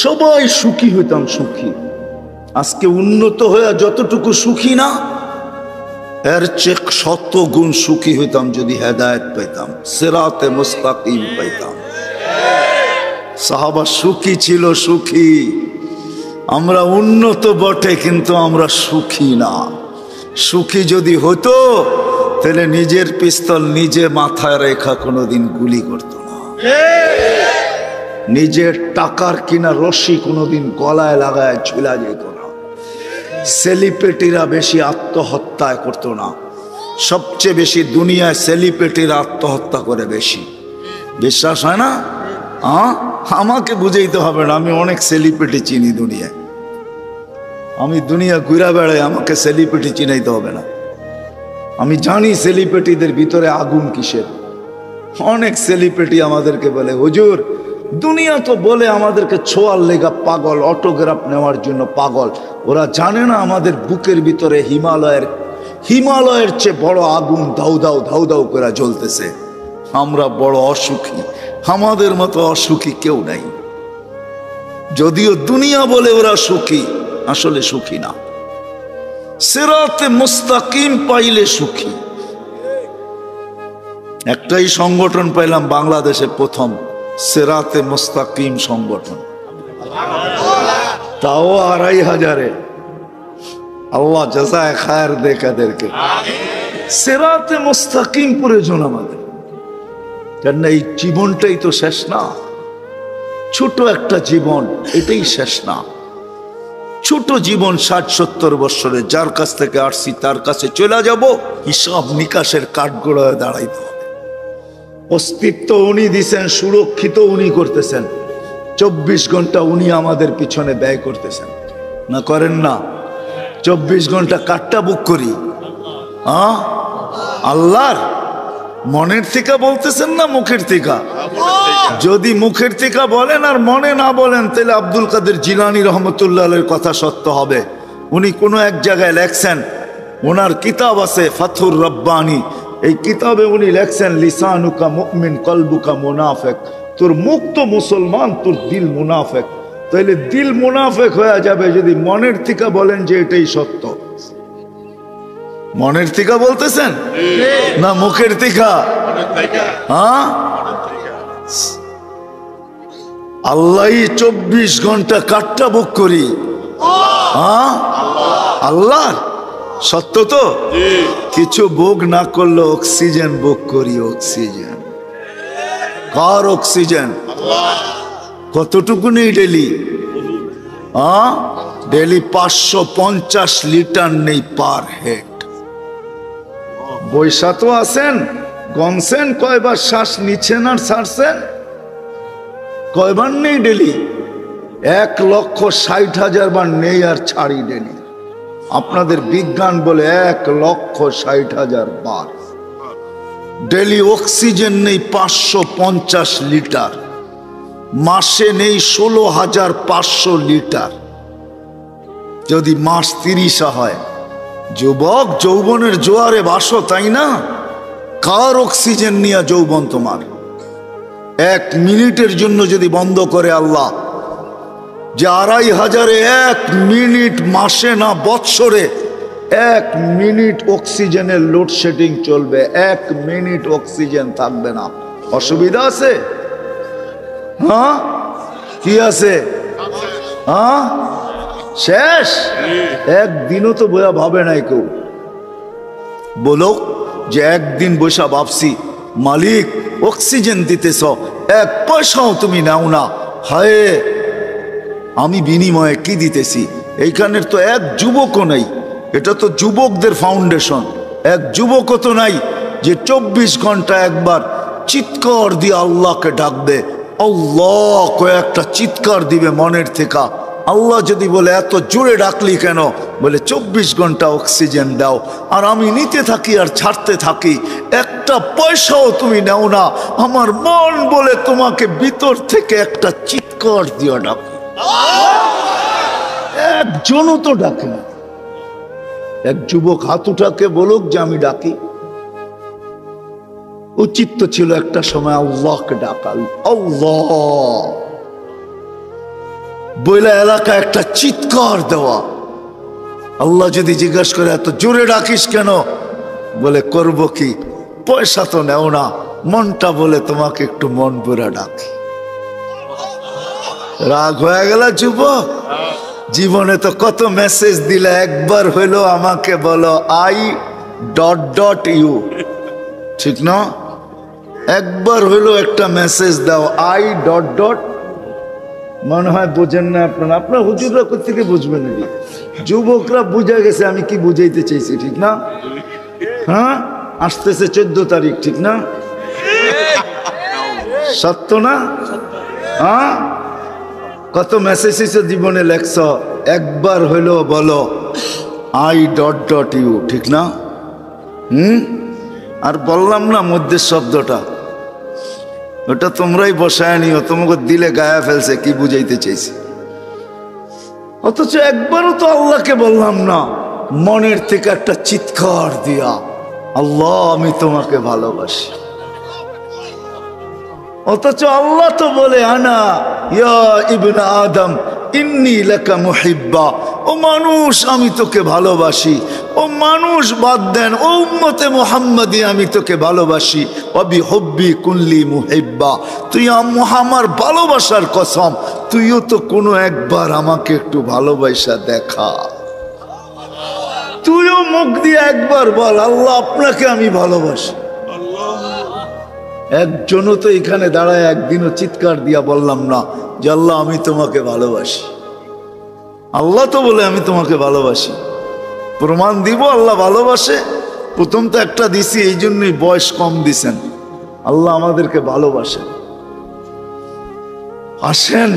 সবাই সুখী হইতাম, সুখী। আজকে উন্নত হয়ে যতটুকু সুখী না, এর চেয়ে 100 গুণ সুখী হইতাম যদি হেদায়েত পাইতাম, সিরাতে মুস্তাকিম পাইতাম। সাহাবা সুখী ছিল, সুখী। আমরা উন্নত বটে, কিন্তু আমরা সুখী না। সুখী যদি হতো তাহলে নিজের পিস্তল নিজে মাথায় রেখা কোনোদিন গুলি করতো না, নিজের টাকার কিনা রশি কোনোদিন গলায় লাগায় ঝুলা যেত না, সেলিব্রিটিরা বেশি আত্মহত্যায় করতো না। সবচেয়ে বেশি দুনিয়ায় সেলিব্রিটিরা আত্মহত্যা করে বেশি। বিশ্বাস হয় না? আমাকে বুঝাইতে হবে না, আমি অনেক সেলিব্রিটি চিনি দুনিয়ায়। আমি দুনিয়া ঘুরা বেড়াই, আমাকে সেলিব্রিটি চিনাইতে হবে না। আমি জানি সেলিব্রিটিদের ভিতরে আগুন কিসের। অনেক সেলিব্রিটি আমাদেরকে বলে হুজুর, দুনিয়া তো বলে আমাদেরকে ছোঁয়ার লেগা পাগল, অটোগ্রাফ নেওয়ার জন্য পাগল। ওরা জানে না আমাদের বুকের ভিতরে হিমালয়ের চেয়ে বড় আগুন দাউ দাউ ধাউ দাউ করে জ্বলতেছে। আমরা বড় অসুখী, আমাদের মতো অসুখী কেউ নাই। যদিও দুনিয়া বলে ওরা সুখী, আসলে সুখী না। সিরাতে মুস্তাকিম পাইলে সুখী। একটাই সংগঠন পাইলাম বাংলাদেশে প্রথম, সিরাতে মুস্তাকিম সংগঠন, তাও 2500-এ। আল্লাহ জাযায়ে খায়ের দেখ এদেরকে। সিরাতে মুস্তাকিম প্রয়োজন আমাদের, কেন এই জীবনটাই তো শেষ না। ছোট একটা জীবন, এটাই শেষ না। ছোট জীবন 60-70 বছরে, যার কাছ থেকে আসছি তার কাছে চলে যাব, হিসাব নিকাশের কাঠগড়ায় দাঁড়াইতে হবে। অস্তিত্ব উনি দিছেন, সুরক্ষিত উনি করতেছেন, 24 ঘন্টা উনি আমাদের পিছনে ব্যয় করতেছেন, না করেন না? 24 ঘন্টা কাঠটা বুক করি আল্লাহর মনের থেকে বলতেছেন না মুখের থেকে? যদি মুখের থেকে বলেন আর মনে না বলেন, তাহলে আব্দুল কাদের জিলানী রহমতুল্লাহ আলাইহির কথা সত্য হবে। উনি কোনো এক জায়গায় লেখছেন, ওনার কিতাব আছে ফাথুর রব্বানি, এই কিতাবে উনি লেখছেন লিসানুকা মুমিন কলবুকা মুনাফিক। তোর মুখ তো মুসলমান, তোর দিল মুনাফিক। তাহলে দিল মুনাফিক হয়ে যাবে যদি মনের থেকে বলেন যে এটাই সত্য। মনের থেকে বলতেছেন না মুখের থেকে? হ্যাঁ, আল্লাহ 24 ঘন্টা কাটটা বুক করি। হ্যাঁ, আল্লাহ সত্য তো। কিছু বুক না করলে অক্সিজেন বুক করি। অক্সিজেন কার? অক্সিজেন কতটুকু নেই ডেলি? হ্যাঁ, ডেলি 550 লিটার নেই পার হেড। বৈশা তো আছেন, গমছেন কয়বার শ্বাস নিচ্ছেন আর ছাড়ছেন? কয়বার নেই ডেলি? 1,60,000 বার নেই আর ছাড়ি ডেলি। আপনাদের বিজ্ঞান বলে 1,60,000 বার ডেলি অক্সিজেন নেই 550 লিটার। মাসে নেই 16,500 লিটার। যদি মাস 30 হয়, যুবক যৌবনের জোয়ারে বাসো, তাই না? কার অক্সিজেন নিয়ে যৌবন তোমার? 1 মিনিটের জন্য যদি বন্ধ করে আল্লাহ, যে 2,500-এ 1 মিনিট, মাসে না বৎসরে 1 মিনিট অক্সিজেনের লোডশেডিং চলবে, 1 মিনিট অক্সিজেন থাকবে না, অসুবিধা আছে? হ্যাঁ, কি আছে? হ্যাঁ, শেষ। একদিনও তো বইয়া ভাবে নাই কেউ। বলো যে একদিন বৈশা ভাবছি মালিক অক্সিজেন দিতেছ, 1 পয়সাও তুমি নাও না, হায় আমি বিনিময়ে কি দিতেছি? এইখানের তো 1 যুবকও নাই। এটা তো যুবকদের ফাউন্ডেশন। 1 যুবকও তো নাই যে 24 ঘন্টা একবার চিৎকার দিয়ে আল্লাহকে ডাকবে। আল্লাহ কয়েকটা চিৎকার দিবে মনের থেকে। আল্লাহ যদি বলে এত জোরে ডাকলি কেন? বলে 24 ঘন্টা অক্সিজেন দাও, আর আমি নিতে থাকি আর ছাড়তে থাকি, 1টা পয়সাও তুমি নাও না। আমার মন বলে তোমাকে ভিতর থেকে একটা চিৎকার দিয়ে ডাকো। একজনও তো ডাকে না। 1 যুবক হাত উঠাকে বলুক যে আমি ডাকি। উচিত তো ছিল একটা সময় আল্লাহকে ডাকাল, আল্লাহ বইলা এলাকা একটা চিৎকার দেওয়া। আল্লাহ যদি জিজ্ঞাসা করে এত জোরে ডাকিস কেন? বলে করব কি, পয়সা তো নেও না, মনটা বলে তোমাকে একটু মন ভরে ডাকি। রাগ হয়ে গেল যুবক? জীবনে তো কত মেসেজ দিলে, একবার হইলো আমাকে বলো I.U, ঠিক না? একবার হইলো একটা মেসেজ দাও I. মনে হয় বোঝেন না আপনারা। আপনার হুজুররা কোথেকে বুঝবেন? যুবকরা বুঝে গেছে আমি কি বুঝাইতে চাইছি, ঠিক না? হ্যাঁ, আসতেছে 14 তারিখ, ঠিক না? সত্য না? হ্যাঁ, কত মেসেজ জীবনে লেখছ, একবার হইলো বলো I.U, ঠিক না? আর বললাম না মধ্যে শব্দটা, ওটা তোমরাই বসায় নিও, তোমাকে দিলে গায়া ফেলছে কি বুঝাইতে চাইছি। অথচ একবারও তো আল্লাহকে বললাম না মনের থেকে একটা চিৎকার দিয়া, আল্লাহ আমি তোমাকে ভালোবাসি। অথচ আল্লাহ তো বলে আনা ইয়া ইবনা আদম ইন্নী লাকা মুহিব্বা, ও মানুষ আমি তোকে ভালোবাসি। ও মানুষ বাদ দেন, ও উম্মতে মুহাম্মাদি আমি তোকে ভালোবাসি। অবি হব্বি কুল্লি মুহিব্বা, তুই আমার ভালোবাসার কসম তুইও তো কোনো একবার আমাকে একটু ভালোবাসা দেখা। তুইও মুখ দিয়ে একবার বল আল্লাহ আপনাকে আমি ভালোবাসি। একজনও তো এখানে দাঁড়ায় একদিনও চিৎকার দিয়া বললাম না যে আল্লাহ আমি তোমাকে ভালোবাসি। আল্লাহ তো বলে আমি তোমাকে ভালোবাসি। প্রমাণ দিব আল্লাহ ভালোবাসে। প্রথম তো একটা দিছি, এই জন্যই বয়স কম দিছেন। আল্লাহ আমাদেরকে ভালোবাসেন। আসেন,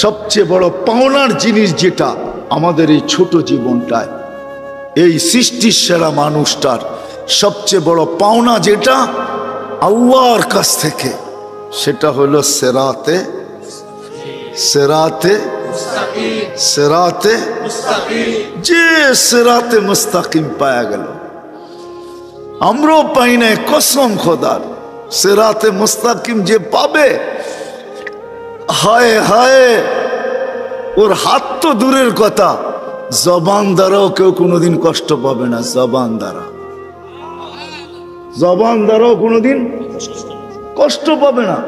সবচেয়ে বড় পাওনার জিনিস যেটা আমাদের এই ছোট জীবনটায়, এই সৃষ্টির সেরা মানুষটার সবচেয়ে বড় পাওনা যেটা আল্লাহর কাছ থেকে, সেটা হলো সেরাতে সেরাতে সেরাতে যে সেরাতে মুস্তাকিম পায়া গেল। আমরাও পাই নাই, কসম খোদার। সেরাতে মুস্তাকিম যে পাবে, হায় হায়, ওর হাত তো দূরের কথা, জবান দ্বারাও কেউ কোনোদিন কষ্ট পাবে না। জবান দ্বারাও কোনোদিন কষ্ট পাবে না।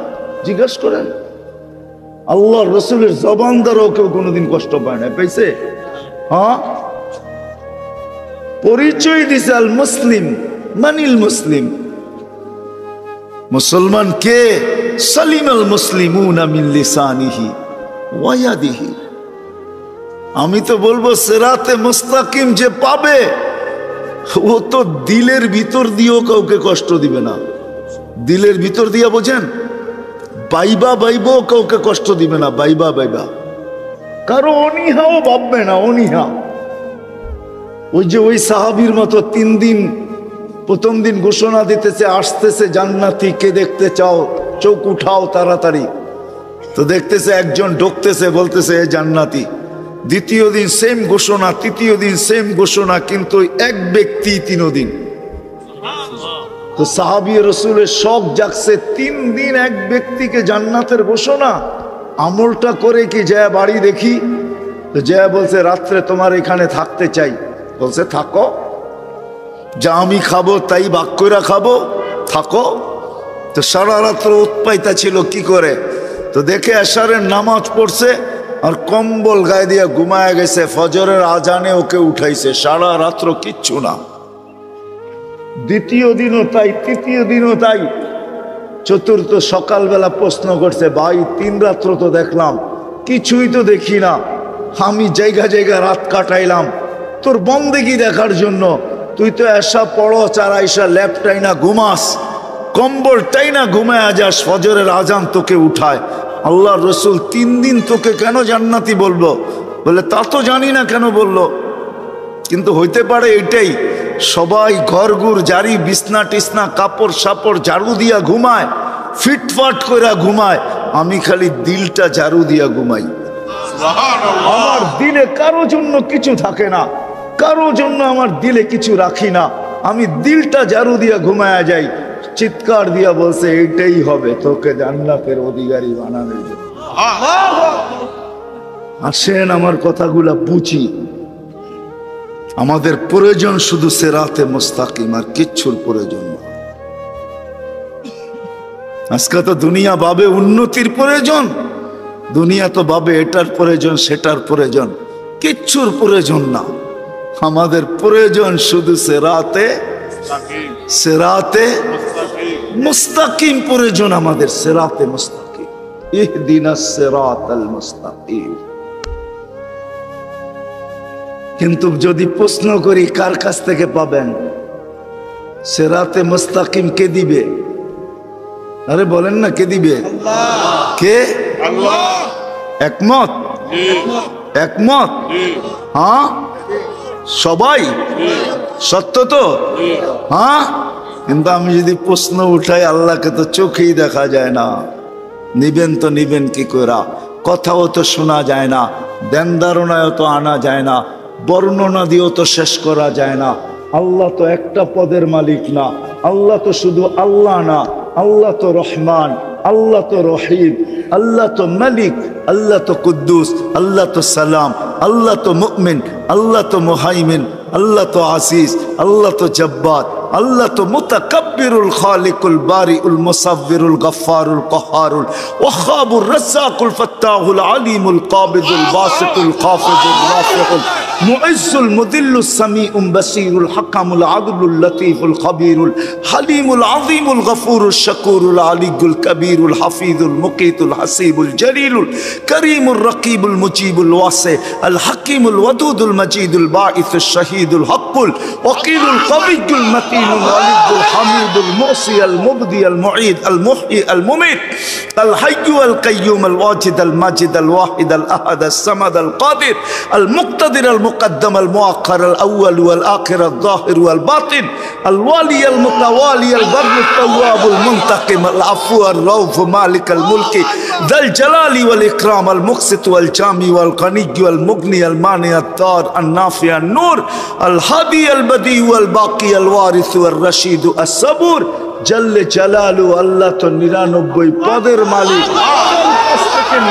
জিজ্ঞাসা করেন, আল্লাহ রসুলের জবান দ্বারাও কেউ কোনোদিন কষ্ট পায় না, পাইছে? হ্যাঁ, পরিচয় দিছে আল মুসলিম মানিল মুসলিম। মুসলমান কে? সালিম আল মুসলিমুনা মিন লিসানিহি ওয়া ইয়াদিহি। আমি তো বলবো সিরাতে মুস্তাকিম যে পাবে ও তো দিলের ভিতর দিয়েও কাউকে কষ্ট দিবে না। দিলের ভিতর দিয়া বোঝেন, বাইবাও কাউকে কষ্ট দিবে না। বাইবা কারো অনীহাও ভাববে না, অনীহা। ওই যে ওই সাহাবীর মতো 3 দিন, প্রথম দিন ঘোষণা দিতেছে আসতেছে জান্নাতি, কে দেখতে চাও চোখ উঠাও তাড়াতাড়ি। তো দেখতেছে একজন ঢুকতেছে, বলতেছে এ জান্নাতি। দ্বিতীয় দিন সেম ঘোষণা, তৃতীয় দিন সেম ঘোষণা, কিন্তু এক ব্যক্তি 3 দিন। তো সাহাবী রাসূলের শখ জাগছে, 3 দিন এক ব্যক্তিকে জান্নাতের ঘোষণা। আমলটা করে কি যায় বাড়ি দেখি। তো যায় বলছে রাত্রে তোমার এখানে থাকতে চাই। বলছে থাকো, যা আমি খাবো তাই ভাগ করে খাবো, থাকো। তো সারা রাত্র উৎপাইতা ছিল কি করে। তো দেখে এশারের নামাজ পড়ছে আর কম্বল গায়ে দিয়ে ঘুমায় গেছে। ফজরের আজানে ওকে উঠাইছে, সারা রাত্র কিচ্ছু না। দ্বিতীয় দিনও তাই, তৃতীয় দিনও তাই। চতুর্থ সকালবেলা প্রশ্ন করছে, ভাই 3 রাত্র তো দেখলাম, কিছুই তো দেখি না। আমি জায়গা রাত কাটাইলাম তোর বন্দেগি দেখার জন্য। তুই তো এসা পড়ো চার আইসা ল্যাপটাই না ঘুমাস, কম্বলটাই না ঘুমায় যাস, ফজরের আজান তোকে উঠায়। আল্লাহ রসুল 3 দিন তোকে কেন জান্নাতি বলবো? বলে তা তো জানি না কেন বললো, কিন্তু হইতে পারে এটাই। সবাই ঘরঘুর জারি, বিছনা টিসনা কাপড় সাপড় ঝাড়ু দিয়া ঘুমায়, ফিটফাট করে ঘুমায়। আমি খালি দিলটা ঝাড়ু দিয়া ঘুমাই। আমার দিলে কারো জন্য কিছু থাকে না, কারো জন্য আমার দিলে কিছু রাখি না। আমি দিলটা ঝাড়ু দিয়া ঘুমায়া যাই। চিৎকার দিয়া বলছে এটাই হবে তোকে জান্নাতের অধিকারী বানানোর জন্য। আসেন আমার কথাগুলা বুঝি। আমাদের প্রয়োজন শুধু সিরাতে মুস্তাকিম, আর কিচ্ছুর প্রয়োজন না। আজকে তো দুনিয়া ভাবে উন্নতির প্রয়োজন, দুনিয়া তো ভাবে এটার প্রয়োজন সেটার প্রয়োজন, কিচ্ছুর প্রয়োজন না। আমাদের প্রয়োজন শুধু সিরাতে মুস্তাকিম প্রয়োজন আমাদের, সিরাতে মুস্তাকিম। ইহদিনাস সিরাতাল মুস্তাকিম। কিন্তু যদি প্রশ্ন করি কার কাছ থেকে পাবেন সিরাতে মুস্তাকিম, কে দিবে? আরে বলেন না কে দিবে? কে? আল্লাহ। একমত? একমত? হ্যাঁ সবাই? সত্য তো? হ্যাঁ। কিন্তু আমি যদি প্রশ্ন উঠাই, আল্লাহকে তো চোখেই দেখা যায় না। নিবেন তো নিবেন কি করে? কথাও তো শোনা যায় না, ধ্যান ধারণায়ও তো আনা যায় না, বর্ণনা দিয়েও তো শেষ করা যায় না। আল্লাহ তো একটা পদের মালিক না, আল্লাহ তো শুধু আল্লাহ না, আল্লাহ তো রহমান, আল্লাহ তো রহিম, আল্লাহ তো মালিক, আল্লাহ তো কুদ্দুস, আল্লাহ তো সালাম, আল্লাহ তো মুমিন, আল্লাহ তো মুহাইমিন, আল্লাহ তো আসিস, আল্লাহ তো জব্বার, আল্লাহ তো মুতাকাব্বিরুল খালিকুল বারিউল মুসাব্বিরুল গফফারুল কহারুল ওয়াহাবুর রাজ্জাকুল ফাত্তাহুল আলিমুল কাবিদুল বাসিতুল খাফিজুল রাফিউল মুইজ্জুল মুদিল্লুস সামিউল বাসীরুল হাকামুল আদলুল লতীফুল খবীরুল হালিমুল আযীমুল গফুরুশ শাকুরুল আলিয়ুল কবীরুল হাফিজুল মুকীতুল হাসিবুল জলিলুল করিমুর রকিবুল মুজিবুল ওয়াসি আল হাকিমুল ওয়াদুদুল মজিদুল বাঈসুশ শাহীদুল হকুল ওয়াকিলুল কবিয়্যুল মতিনুল ওয়ালিদুল হামিদুল মুসি আল মুবদি আল মুঈদ আল মুহয়ি আল মুমীত আল হাইয়্যু আল কাইয়্যুম আল ওয়াজিদ আল মাজিদ আল ওয়াহিদ আল আহাদ আস সামাদ আল কাদির আল মুক্তাদির আল মুকদ্দম আল মুআক্খার আল আউয়াল ওয়াল আখির আল যাহির ওয়াল বাতিন আল ওয়ালি আল মুতাওয়ালি আল বার আল তাওয়াব আল মুনতাকিম আল আফু আর রাউফ মালিক আল মুলকি যাল জালালি ওয়াল ইকরাম আল মুকসিত ওয়াল জামি ওয়াল গনি ওয়াল মুগনি আল মানি আত তার আল নাফি আল নূর আল হাদি আল বদি ওয়াল বাকি আল ওয়ারিস ওয়াল রশিদ আস সাবুর জল্লে জালালু। আল্লাহ তো 99 পদের মালিক,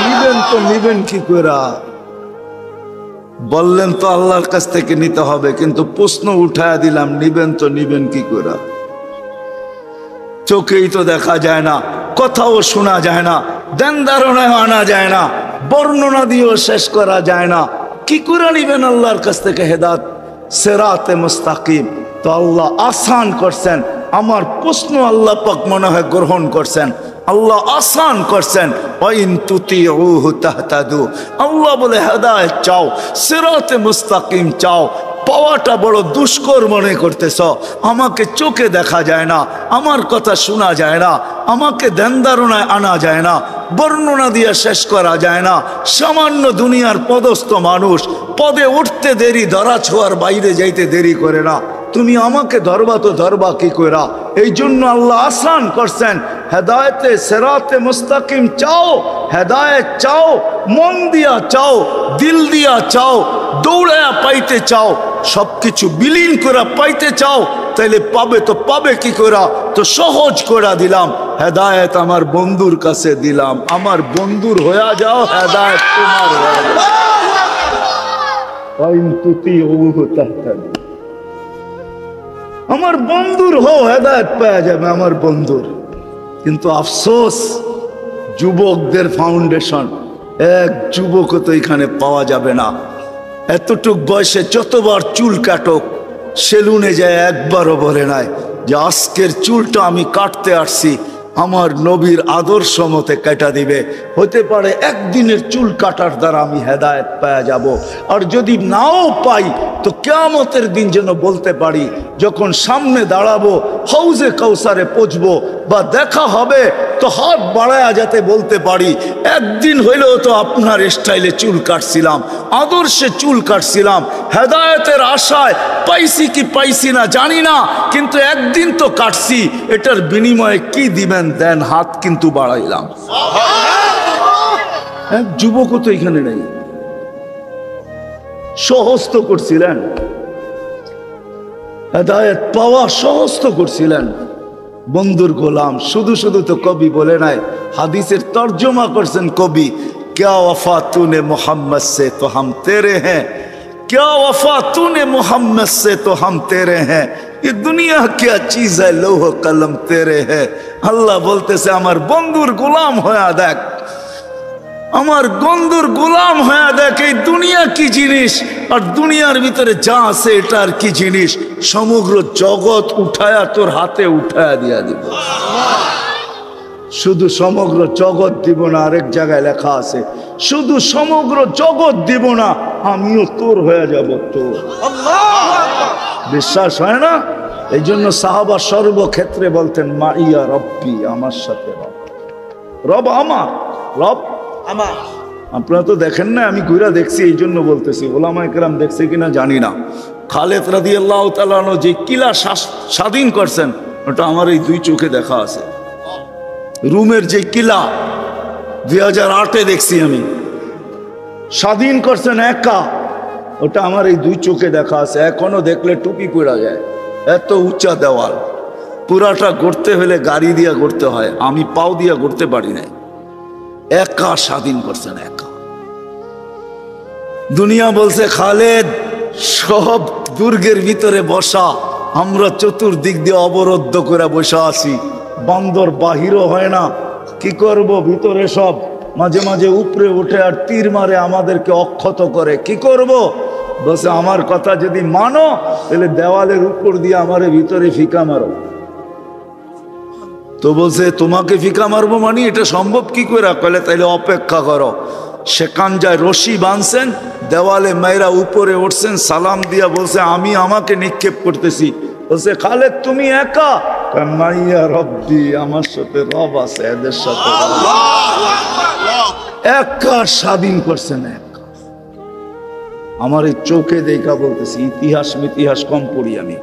নিবেন তো নিবেন কি করে? বললেন তো আল্লাহর কাছ থেকে নিতে হবে, কিন্তু প্রশ্ন উঠায়া দিলাম, নিবেন তো নিবেন কি করে? চোখেই তো দেখা যায় না, কথাও শোনা যায় না, ধ্যান ধারণায় আনা যায় না, বর্ণনা দিয়েও শেষ করা যায় না, কি করে নিবেন আল্লাহর কাছ থেকে হেদায়েত সিরাতে মুস্তাকিম? তো আল্লাহ আসান করছেন, আমার প্রশ্ন আল্লাহ পাক মনে হয় গ্রহণ করছেন, আল্লাহ আসান করছেন। ওয়াইন তুতিউহু তাহতাদু, আল্লাহ বলে হেদায়েত চাও, সিরাতে মুস্তাকিম চাও, পাওয়াটা বড় দুষ্কর মনে করতেছ। আমাকে চোখে দেখা যায় না, আমার কথা শোনা যায় না, আমাকে ধ্যান ধারণায় আনা যায় না, বর্ণনা দিয়ে শেষ করা যায় না। সামান্য দুনিয়ার পদস্থ মানুষ, পদে উঠতে দেরি, ধরা ছোঁয়ার বাইরে যাইতে দেরি করে না, তুমি আমাকে ধরবা তো ধরবা কি কইরা? এই জন্য আল্লাহ আসান করছেন, হেদায়েতে সিরাতে মুস্তাকিম চাও, হেদায়েত চাও, মন দিয়া চাও, দিল দিয়া চাও, দৌড়ায়া পাইতে চাও, সবকিছু বিলীন করে পাইতে চাও, তাইলে পাবে তো পাবে কি করা? তো সহজ করে দিলাম, হেদায়েত আমার বন্ধুর কাছে দিলাম, আমার বন্ধুর হয়ে যাও, হেদায়েত তোমার হয়ে যাও। আমার বন্ধুর হও, হেদায়েত পাওয়া যাবে আমার বন্ধুর। কিন্তু আফসোস, যুবকদের ফাউন্ডেশন, এক যুবকও তো এখানে পাওয়া যাবে না। এতটুক বয়সে যতবার চুল কাটক, সেলুনে যায় একবারও বলে নাই যে আজকের চুলটা আমি কাটতে আসছি আমার নবীর আদর্শ মতে কাটা দিবে। হতে পারে একদিনের চুল কাটার দ্বারা আমি হেদায়েত পাওয়া যাব, আর যদি নাও পাই তো কিয়ামতের দিন যেন বলতে পারি, যখন সামনে দাঁড়াবো, হাউজে কাউসারে পৌঁছবো বা দেখা হবে, তো হাত বাড়ায়া যাতে বলতে পারি একদিন হইলেও তো আপনার স্টাইলে চুল কাটছিলাম, আদর্শে চুল কাটছিলাম, হেদায়েতের আশায় পাইছি কি পাইছি না জানি না, কিন্তু একদিন তো কাটছি, এটার বিনিময়ে কি দিবেন দেন, হাত কিন্তু বাড়াইলাম। এক যুবকও তো এখানে নেই, সহজ তো করছিলেন, হেদায়েত পাওয়া সহজ তো করছিলেন, বন্ধুর গোলাম। শুধু শুধু তো কবি বলে নাই, হাদিসের তর্জমা করছেন কবি, क्या वफा तूने मोहम्मद से तो हम तेरे हैं, क्या वफा तूने मोहम्मद से तो हम तेरे हैं, ये दुनिया क्या चीज है, लौह कलम तेरे है। আল্লাহ বলতেছে আমার বন্ধুর গোলাম হয়ে দেখ, আমার বন্ধুর গোলাম হয়ে দেখ, এই দুনিয়া কি জিনিস, আর দুনিয়ার ভিতরে যা আছে এটা আর কি জিনিস, সমগ্র জগৎ উঠায়া তোর হাতে উঠায়া দিয়া দিব। শুধু সমগ্র জগৎ দিব না, আরেক জায়গায় লেখা আছে শুধু সমগ্র জগৎ দিব না, আমিও তোর হয়ে যাব তোর। বিশ্বাস হয় না? এই জন্য সাহাবা সর্বক্ষেত্রে বলতেন মাইয়া রব্বি, আমার সাথে রব, রব আমার, রব আমার। আপনারা তো দেখেন না, আমি ঘুরা দেখছি, এই জন্য বলতেছি, ওলামায়ে কেরাম দেখছে কিনা জানি না। খালেদ রাদিয়াল্লাহু তাআলা আনহু যে কিলা স্বাধীন করছেন, ওটা আমার এই দুই চোখে দেখা আছে। রুমের যে কিলা 2008-এ দেখছি আমি, স্বাধীন করছেন একা, ওটা আমার এই দুই চোখে দেখা আছে। এখনো দেখলে টুপি পড়া যায়, এত উঁচা দেওয়াল, পুরাটা গড়তে হলে গাড়ি দিয়া গড়তে হয়, আমি পাও দিয়া গড়তে পারি না। একা স্বাধীন করছেন, একা। দুনিয়া বলছে খালেদ সব দুর্গের ভিতরে বসা, আমরা চতুর্দিক দিয়ে অবরুদ্ধ করে বসা আছি, বান্দর বাহিরও হয় না, কি করব, ভিতরে সব মাঝে মাঝে উপরে উঠে আর তীর মারে, আমাদেরকে অক্ষত করে, কি করব? বলছে আমার কথা যদি মানো তাহলে দেওয়ালের উপর দিয়ে আমারে ভিতরে ফিকা মারো। তো বলছে তোমাকে ফিকা মারবো মানে এটা সম্ভব কি করে? কইলে তাইলে অপেক্ষা করো। সেখান যায় রশি বাঁধছেন, দেওয়ালে মেয়েরা উপরে উঠছেন, সালাম দিয়া বলছে আমি আমাকে নিক্ষেপ করতেছি। বলছে খালেদ তুমি একা? মাইয়া রব্বি, আমার সাথে রব আছে, এদের সাথে একা স্বাধীন করছেন, একা। আমার এই চোখে দেখা বলতেছি, ইতিহাস কম পড়ি আমি,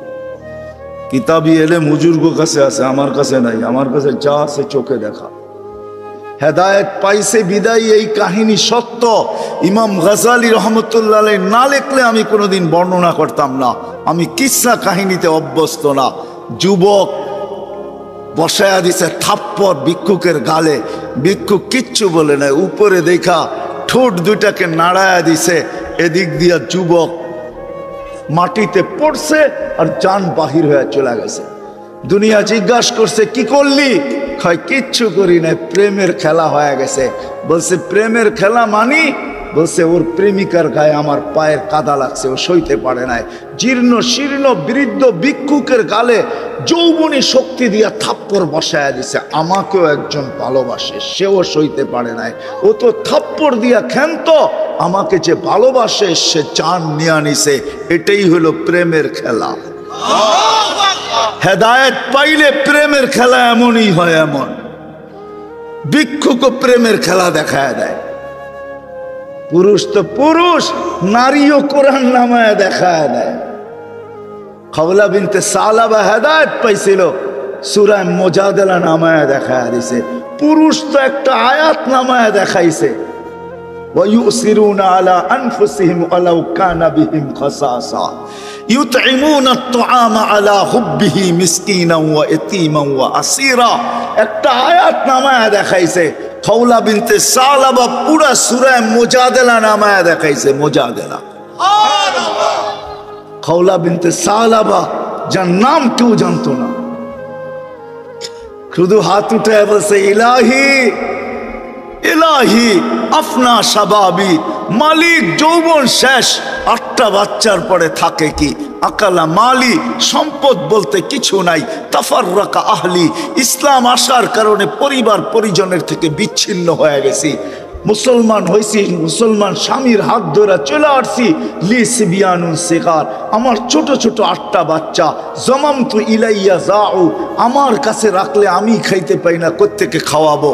কিতাবি এলে মুজুর্গ কাছে আছে, আমার কাছে নাই। আমার কাছে যা আছে চোখে দেখা। হেদায়েত পাইছে বিদায় এই কাহিনী সত্য। ইমাম গাজালি রহমতুল্লাহ আলাইহি না লিখলে আমি কোনোদিন বর্ণনা করতাম না। আমি কিসসা কাহিনীতে অভ্যস্ত না। যুবক বসায়া দিছে থাপ্পড় ভিক্ষুকের গালে, ভিক্ষুক কিচ্ছু বলে নাই, উপরে দেখা ঠোঁট দুইটাকে নাড়ায়া দিছে, এদিক দিয়া যুবক মাটিতে পড়ছে আর জান বাহির হয়ে চলে গেছে। দুনিয়া জিজ্ঞাসা করছে কি করলি? কয় কিচ্ছু করি নাই, প্রেমের খেলা হয়ে গেছে। বলছে প্রেমের খেলা মানি? বলছে ওর প্রেমিকার গায়ে আমার পায়ের কাদা লাগছে, ও সইতে পারে নাই। জীর্ণ শীর্ণ বৃদ্ধ ভিক্ষুকের গালে যৌবনী শক্তি দিয়া থাপ্পড় বসায়া দিছে। আমাকেও একজন ভালোবাসে, সেও সইতে পারে নাই, ও তো থাপ্পড় দিয়া ক্ষান্ত। আমাকে যে ভালোবাসে সে জান নিয়ে নিছে। এটাই হলো প্রেমের খেলা। হেদায়েত পাইলে প্রেমের খেলা এমনই হয়। এমন ভিক্ষুকও প্রেমের খেলা দেখায় দেয়। পুরুষ তো পুরুষ, নারীও কোরআন নামায় দেখায় দেয়। খাওলা বিনতে সালাবা হেদায়েত পাইছিল, সূরা মুজাদালা নামায় দেখায় দিছে। পুরুষ তো একটা আয়াত নামায় দেখাইছে, وَيُؤْثِرُونَ عَلَى أَنفُسِهِمْ وَلَوْ كَانَ بِهِمْ خَصَاصَةٌ يُطْعِمُونَ الطَّعَامَ عَلَى حُبِّهِ مِسْكِينًا وَيَتِيمًا وَأَسِيرًا। একটা আয়াত নামায় দেখাইছে। খাওলা বিনতে সালাবা পুরা সূরা মুজাদালা নামায় দেখাইছে। মুজাদালা খাওলা বিনতে সালাবা, যার নাম কেউ জানতো না, শুধু হাত উঠে বলছে ইলাহি ইলাহি আফনা শাবাবি, মালিক যৌবন শেষ, 8টা বাচ্চার পরে থাকে কি? আকালা মালি, সম্পদ বলতে কিছু নাই। তাফাররাকা আহলি, ইসলাম আসার কারণে পরিবার পরিজনের থেকে বিচ্ছিন্ন হয়ে গেছি। মুসলমান হয়েছি, মুসলমান স্বামীর হাত ধরে চলে আসছি। লি সিবিয়ানুন সিগার, আমার ছোট ছোট 8টা বাচ্চা। জমামতু ইলাইয়া যাউ, আমার কাছে রাখলে আমি খাইতে পাই না, কোত্থেকে খাওয়াবো?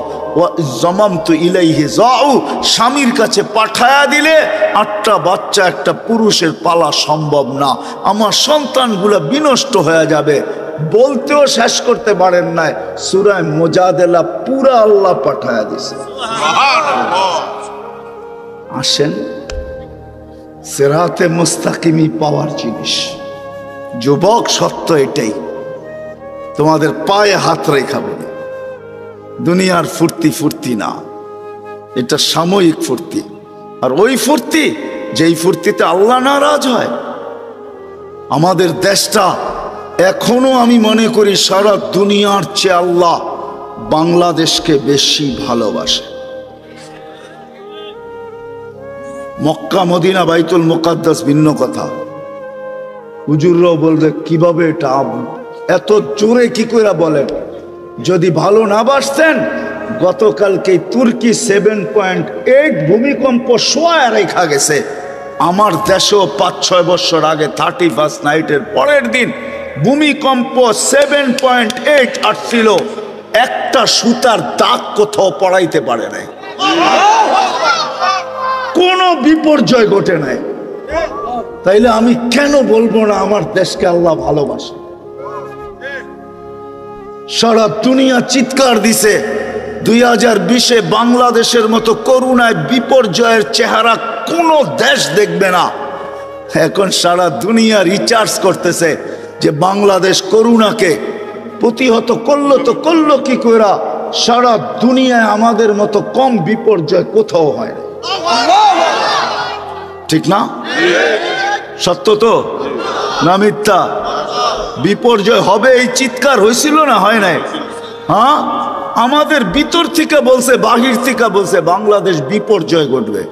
জমামতু ইলাইহি যাউ, স্বামীর কাছে পাঠায়া দিলে 8টা বাচ্চা একটা পুরুষের পালা সম্ভব না। আমার সন্তানগুলো বিনষ্ট হয়ে যাবে। বলতেও শেষ করতে পারেন নাই, সূরা মুজাদালা পুরা আল্লাহ পাঠায়া দিছে। আসেন, সিরাতে মুস্তাকিমি পাওয়ার জিনিস। যুবক সত্য এটাই, তোমাদের পায়ে হাত রেখা বলি, দুনিয়ার ফুর্তি ফুর্তি না, এটা সাময়িক ফুর্তি। আর ওই ফুর্তি, যেই ফুর্তিতে আল্লাহ নারাজ হয়। আমাদের দেশটা এখনো আমি মনে করি সারা দুনিয়ার চেয়ে আল্লাহ বাংলাদেশকে বেশি ভালোবাসে। মক্কা মদিনা বাইতুল মুকাদ্দাস ভিন্ন কথা। হুজুররাও বলবে কিভাবে এটা এত জোরে কি করে বলেন? যদি ভালো না বাসতেন, গতকালকে তুর্কি 7.8 ভূমিকম্প শোয়া রেখা গেছে। আমার দেশেও 5-6 বছর আগে 31st নাইটের পরের দিন ভূমিকম্প 7.8 আসছিল। একটা সুতার দাগ কোথাও পড়াইতে পারে নাই, কোনো বিপর্যয় ঘটে নাই। তাইলে আমি কেন বলবো না আমার দেশকে আল্লাহ ভালোবাসে? সারা দুনিয়া চিৎকার দিছে 2020-এ বাংলাদেশের মতো করুণায় বিপর্যয়ের চেহারা কোনো দেশ দেখবে না। এখন সারা দুনিয়া রিচার্জ করতেছে যে বাংলাদেশ করুণাকে প্রতিহত করলো, তো করলো কি কইরা? সারা দুনিয়ায় আমাদের মতো কম বিপর্যয় কোথাও হয় না। ঠিক না? সত্য তো না মিথ্যা? বিপর্যয় হবে এই চিৎকার হয়েছিল না, হয় নাই? হ্যাঁ, আমাদের ভিতর থেকে বলছে, বাহির থেকে বলছে বাংলাদেশ বিপর্যয় ঘটবে।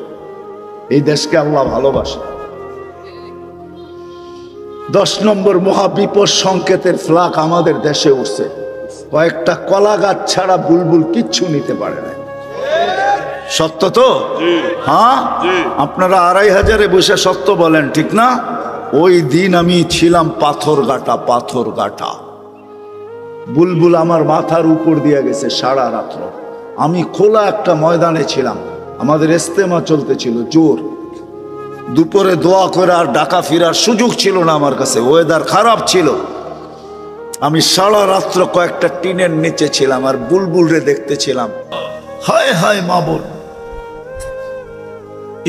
এই দেশকে আল্লাহ ভালোবাসে। 10 নম্বর মহাবিপদ সংকেতের ফ্ল্যাগ আমাদের দেশে উঠছে। কয়েকটা কলা গাছ ছাড়া বুলবুল কিচ্ছু নিতে পারে না। সত্য তো? হ্যাঁ, আপনারা 2500-এ বসে সত্য বলেন, ঠিক না? ওই দিন আমি ছিলাম পাথর গাটা। বুলবুল আমার মাথার উপর দিয়ে গেছে সারা রাত্র। আমি খোলা একটা ময়দানে ছিলাম, আমাদের ইস্তেমা চলতেছিল জোর। দুপুরে দোয়া করে আর ঢাকা ফেরার সুযোগ ছিল না আমার কাছে, ওয়েদার খারাপ ছিল। আমি সারা রাত্র কয়েকটা টিনের নিচে ছিলাম আর বুলবুলরে দেখতেছিলাম। হায় হায় মা বোন,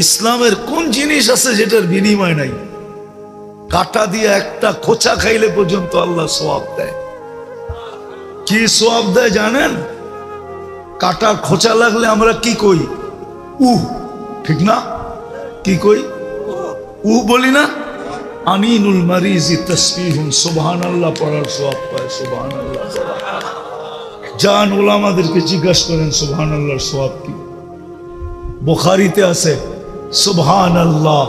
ইসলামের কোন জিনিস আছে যেটার বিনিময় নাই? কাটা দিয়ে একটা খোঁচা খাইলে পর্যন্ত আল্লাহ সওয়াব দেয়। কি সওয়াব দেয় জানেন? কাটার খোঁচা লাগলে আমরা কি কই? ঠিক না? কি কই? উ বলি না, আনিনুল মারিজি তাসবিহুন, সুবহানাল্লাহ পড়ার সওয়াব পায়। সুবহানাল্লাহ জান ওলামাদেরকে জিজ্ঞাসা করেন সুবহানাল্লাহর সওয়াব কি। বুখারীতে আছে সুবহানাল্লাহ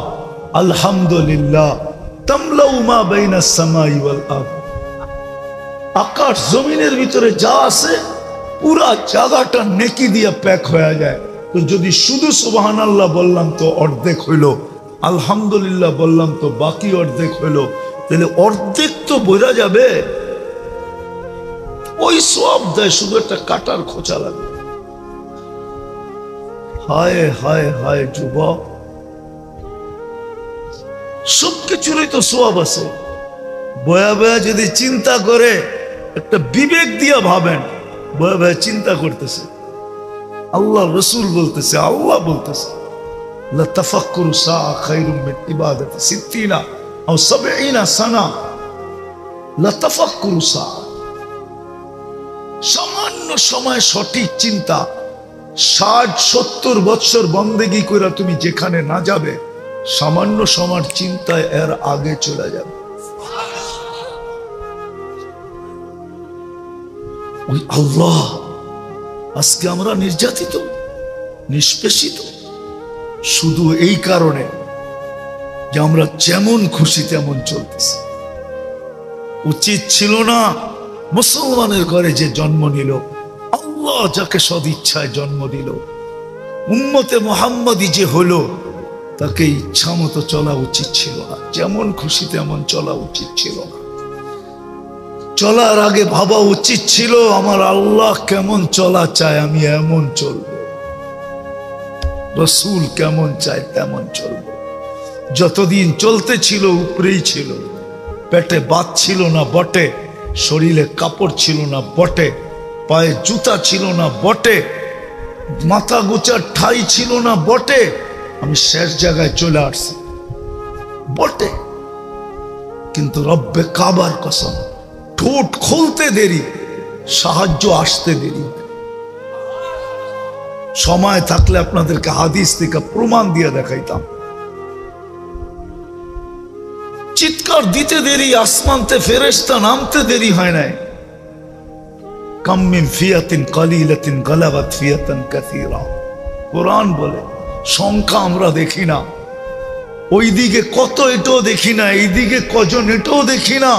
আলহামদুলিল্লাহ তামলাউ মা বাইনাস সামাই ওয়াল আরদ, আকাশ জমিনের ভিতরে যা আছে পুরা জায়গাটা নেকি দিয়ে প্যাক হয়ে যায়। তো যদি শুধু সুবহানাল্লাহ বললাম তো অর্ধেক হইল, আলহামদুলিল্লাহ বললাম তো বাকি অর্ধেক হইল, তাহলে অর্ধেক তো বোঝা যাবে। ওই সওয়াব দেয়, শুধু একটা কাটার খোঁচা লাগবে। হায় হায় হায় যুবক, সবকিছুরই তো সওয়াব আছে। বয়া বয়া যদি চিন্তা করে, একটা বিবেক দিয়া ভাবেন, বয়া বয়া চিন্তা করতেছে, আল্লাহ রসুল বলতেছে, আল্লাহ বলতেছে লাতাফাক্কুরু সাআ খায়রুম মিন ইবাদাতি সিত্তিনা আও সাবঈনা সানা। লাতাফাক্কুরু সাআ, সামান্য সময় সঠিক চিন্তা, 60-70 বছর বন্দেগি করে তুমি যেখানে না যাবে, সামান্য সময়ের চিন্তায় এর আগে চলে যাবে। ওই আল্লাহ, আজকে আমরা নির্যাতিত, নিষ্পেষিত শুধু এই কারণে যে আমরা যেমন খুশি তেমন চলতেছি। উচিত ছিল না মুসলমানের ঘরে যে জন্ম নিল, আল্লাহ যাকে সদিচ্ছায় জন্ম দিল, উম্মতে মুহাম্মাদি যে হলো, তাকে ইচ্ছা মতো চলা উচিত ছিল না, যেমন খুশি তেমন চলা উচিত ছিল না। চলার আগে ভাবা উচিত ছিল আমার আল্লাহ কেমন চলা চায়, আমি এমন চলব। রসুল কেমন চায় তেমন চলব। যতদিন চলতে ছিল উপরেই ছিল, পেটে বাত ছিল না বটে, শরীরে কাপড় ছিল না বটে, পায়ে জুতা ছিল না বটে, মাথা গোচার ঠাই ছিল না বটে, আমি শেষ জায়গায় চলে আসছি বটে। কিন্তু রব্বে কাবার কসম, ঠোঁট খুলতে দেরি, সাহায্য আসতে দেরি। সময় থাকলে আপনাদেরকে হাদিস থেকে প্রমাণ দিয়ে দেখাইতাম। চিৎকার দিতে দেরি, আসমানতে ফেরেশতা নামতে দেরি হয় নাই। কাম মিন ফিয়াতিন কালিলাতিন গালাবাত ফিয়াতান কাসীরা, কোরআন বলে। সংখ্যা আমরা দেখি না, ওইদিকে কত এটাও দেখি না, এইদিকে কজন এটাও দেখি না,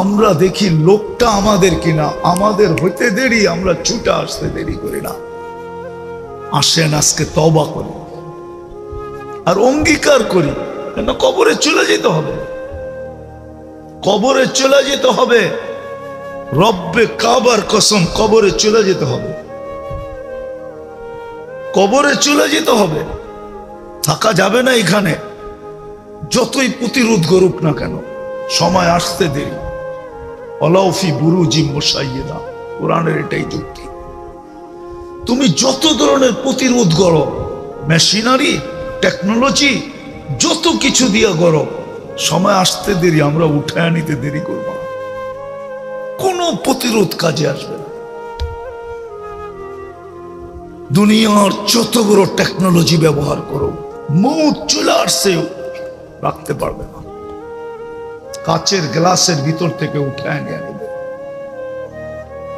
আমরা দেখি লোকটা আমাদের কিনা। আমাদের হইতে দেরি, আমরা ছুটে আসতে দেরি করি না। আসেন আজকে তওবা করি আর অঙ্গীকার করি, কেন কবরে চলে যেতে হবে, কবরে চলে যেতে হবে। রব্বে কাবার কসম, কবরে চলে যেতে হবে, কবরে চলে যেতে হবে। থাকা যাবে না এখানে, যতই প্রতিরোধ করুক না কেন, সময় আসতে দেরি। অলাউফি বুরুজি মুশাইয়্যিদা, কোরআনের এটাই যুক্তি। তুমি যত ধরনের প্রতিরোধ করো, মেশিনারি, টেকনোলজি, যত কিছু দিয়া করো, সময় আসতে দেরি, আমরা উঠায় নিতে দেরি করবো না। কোনো প্রতিরোধ কাজে আসবে না। দুনিয়ার যত বড় টেকনোলজি ব্যবহার করো, মৌত চলে আসছে, রাখতে পারবে না। কাচের গ্লাসের ভিতর থেকে উঠায় নিয়ে নেবে।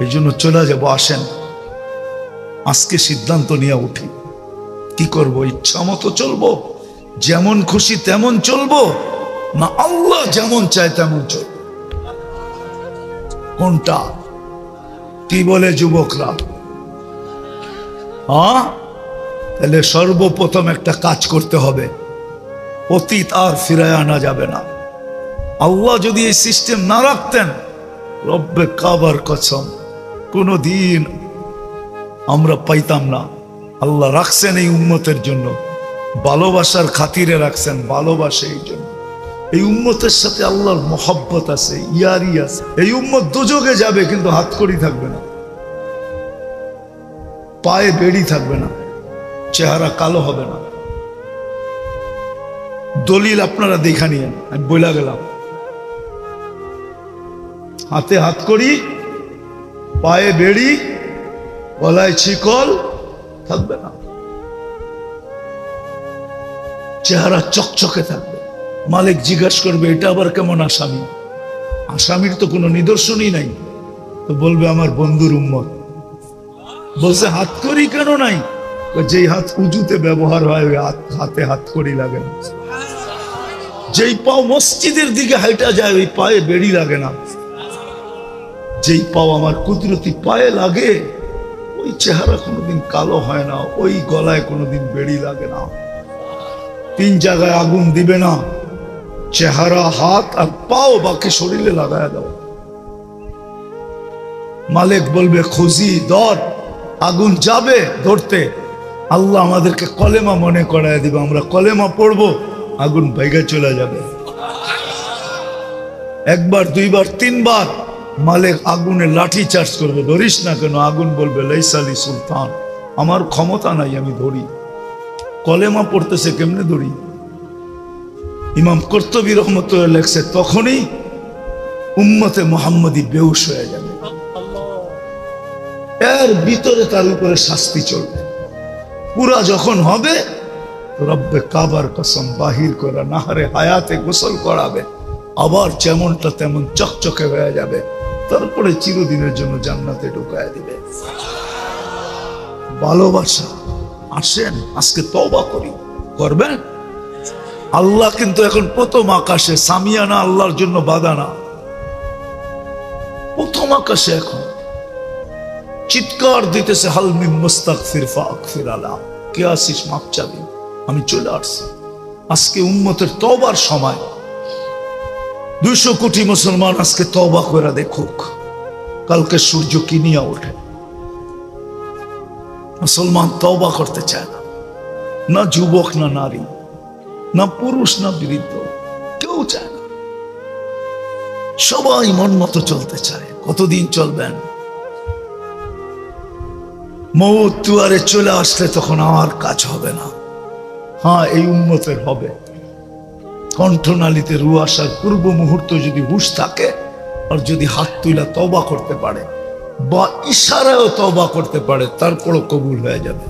এই জন্য চলে যাবো। আসেন আজকে সিদ্ধান্ত নিয়ে উঠি, কি করব? ইচ্ছা মতো চলবো, যেমন খুশি তেমন চলবো, না আল্লাহ যেমন চায় তেমন চলবো? কোনটা? কি বলে যুবকরা? তাহলে সর্বপ্রথম একটা কাজ করতে হবে, অতীত আর ফিরায় আনা যাবে না। আল্লাহ যদি এই সিস্টেম না রাখতেন, রব্বে কাবার কসম কোনদিন আমরা পাইতাম না। আল্লাহ রাখছেন এই উম্মতের জন্য, ভালোবাসার খাতিরে রাখছেন, ভালোবাসে এই জন্য। এই উম্মতের সাথে আল্লাহর মহব্বত আছে, ইয়ারি আছে। এই উম্মত দুযোগে যাবে, কিন্তু হাতকড়ি থাকবে না, পায়ে বেড়ি থাকবে না, চেহারা কালো হবে না। দলিল আপনারা দেখা নিয়েন, আমি বইলা গেলাম। হাতে হাতকড়ি, পায়ে বেড়ি, গলায় শিকল থাকবে না, চেহারা চকচকে থাকবে। মালিক জিজ্ঞাসা করবে এটা আবার কেমন আসামি? আসামির তো কোনো নিদর্শনই নাই। তো বলবে আমার বন্ধুর উম্মত। বলছে হাত করি কেন নাই? যেই হাত উজুতে ব্যবহার হয় ওই হাতে হাত করি লাগে না। যেই পাও মসজিদের দিকে হাইটা যায় ওই পায়ে বেড়ি লাগে না। যেই পাও আমার কুদরতি পায়ে লাগে ওই চেহারা কোনোদিন কালো হয় না, ওই গলায় কোনোদিন বেড়ি লাগে না। 3 জায়গায় আগুন দিবে না, চেহারা, হাত আর পাও, বাকি শরীরে লাগায় দাও। মালিক বলবে খুঁজি ধর, আগুন যাবে ধরতে, আল্লাহ আমাদেরকে কলেমা মনে করায় দিবে, আমরা কলেমা পড়বো, আগুন ভাইগা চলে যাবে। 1 বার 2 বার 3 বার মালিক আগুনে লাঠি চার্জ করবে, ধরিস না কেন? আগুন বলবে লাইসালি সুলতান, আমার ক্ষমতা নাই, আমি ধরি। কলেমা পড়তেছে কেমনে ধরি? ইমাম কর্তুবী রহমতুল্লাহ লেখছে তখনই উম্মতে মুহাম্মদী বেহুশ হয়ে যাবে, এর ভিতরে তার উপরে শাস্তি চলবে। পুরা যখন হবে রব্বে কাবার কসম বাহির করে নাহারে হায়াতে গোসল করাবে, আবার যেমনটা তেমন চকচকে হয়ে যাবে, তারপরে চিরদিনের জন্য জান্নাতে ঢুকায় দিবে। ভালোবাসা, আসেন আজকে তওবা করি। করবেন? আল্লাহ কিন্তু এখন প্রথম আকাশে, সামিয়ানা আল্লাহর জন্য বাধা না, প্রথম আকাশে এখন চিৎকার দিতেছে হালমি মুস্তাগফির ফাগফির আলা, কে আসিস মাপ চাবি, আমি চলে আসছি। আজকে উম্মতের তওবার সময়। 200 কোটি মুসলমান আজকে তওবা করে দেখুক, কালকে সূর্য কি নিয়ে ওঠে। মুসলমান তওবা করতে চায় না, না যুবক না নারী, না পুরুষ না বৃদ্ধ, কেউ চায় না। সবাই মন মতো চলতে চায়। কতদিন চলবেন? মউত দুয়ারে চলে আসলে তখন আর কাজ হবে না। হ্যাঁ, এই উম্মতের হবে। কণ্ঠনালীতে রু আসার পূর্ব মুহূর্ত যদি হুঁশ থাকে আর যদি হাত তুলা তওবা করতে পারে বা ইশারায়ও তওবা করতে পারে, তারপরও কবুল হয়ে যাবে।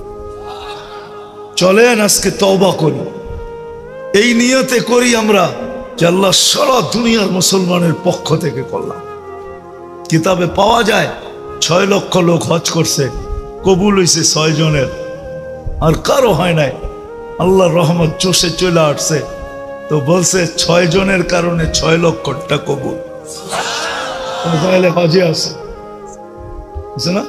চলেন আজকে তওবা করি, এই নিয়তে করি আমরা যে আল্লাহ সারা দুনিয়ার মুসলমানের পক্ষ থেকে করলাম। কিতাবে পাওয়া যায় 6 লক্ষ লোক হজ করছে, কবুল হয়েছে 6 জনের, আর কারো হয় নাই। আল্লাহর রহমত চষে চলে আসছে, তো বলছে 6 জনের কারণে 6 লক্ষটা কবুল। তাহলে হজে আছে না?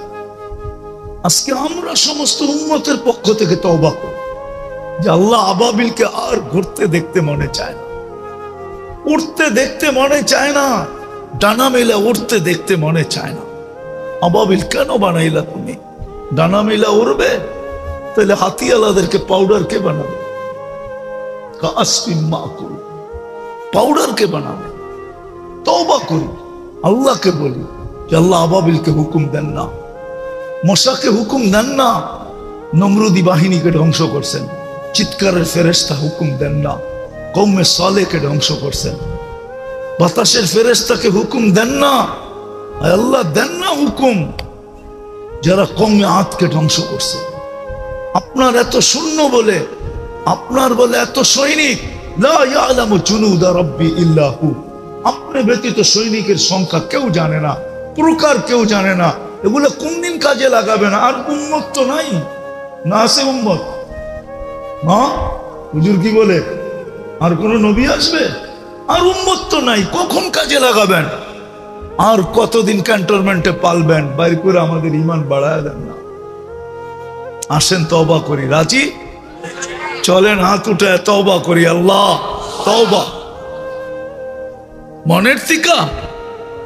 আজকে আমরা সমস্ত উম্মতের পক্ষ থেকে তওবা করি যে আল্লাহ আবাবিলকে আর ঘুরতে দেখতে মনে চায় না, উঠতে দেখতে মনে চায় না, ডানা মেলা উঠতে দেখতে মনে চায় না। আবাবিল কেন বানাইলা তুমি? ডানা মেলা উড়বে? তাহলে হাতিওয়ালাদেরকে পাউডার কে বানাবে? পাউডার কে বানাবে? তওবা করি, আল্লাহকে বলি যে আল্লাহ আবাবিলকে হুকুম দেন না, মশাকে হুকুম দেন না। নমরুদি বাহিনীকে ধ্বংস করছেন, চিৎকারের ফেরেশতা হুকুম দেন না, কওমে সালেহকে ধ্বংস করছেন। বাতাসের ফেরেশতাকে হুকুম দেন না, আল্লাহ দেন না হুকুম, যারা কওমে আদকে ধ্বংস করছে। আপনার এত শূন্য বলে, আপনার বলে এত সৈনিক, লা ইয়ালামু জুনুদা রাব্বি ইল্লা হু, আপনি ব্যতীত সৈনিকের সংখ্যা কেউ জানে না, প্রকার কেউ জানে না। এগুলো কোন দিন কাজে লাগাবেন? আর উম্মত তো নাই, না আছে উম্মত? হ্যাঁ, হুজুর কি বলে? আর কোন নবী আসবে? আর উম্মত তো নাই, কখন কাজে লাগাবেন? আর কতদিন ক্যান্টনমেন্টে পালবেন? বাইর করে আমাদের ঈমান বাড়ায় দেন না। আসেন তওবা করি, রাজি? চলেন হাত উঠে তওবা করি। আল্লাহ তওবা মনের থেকে,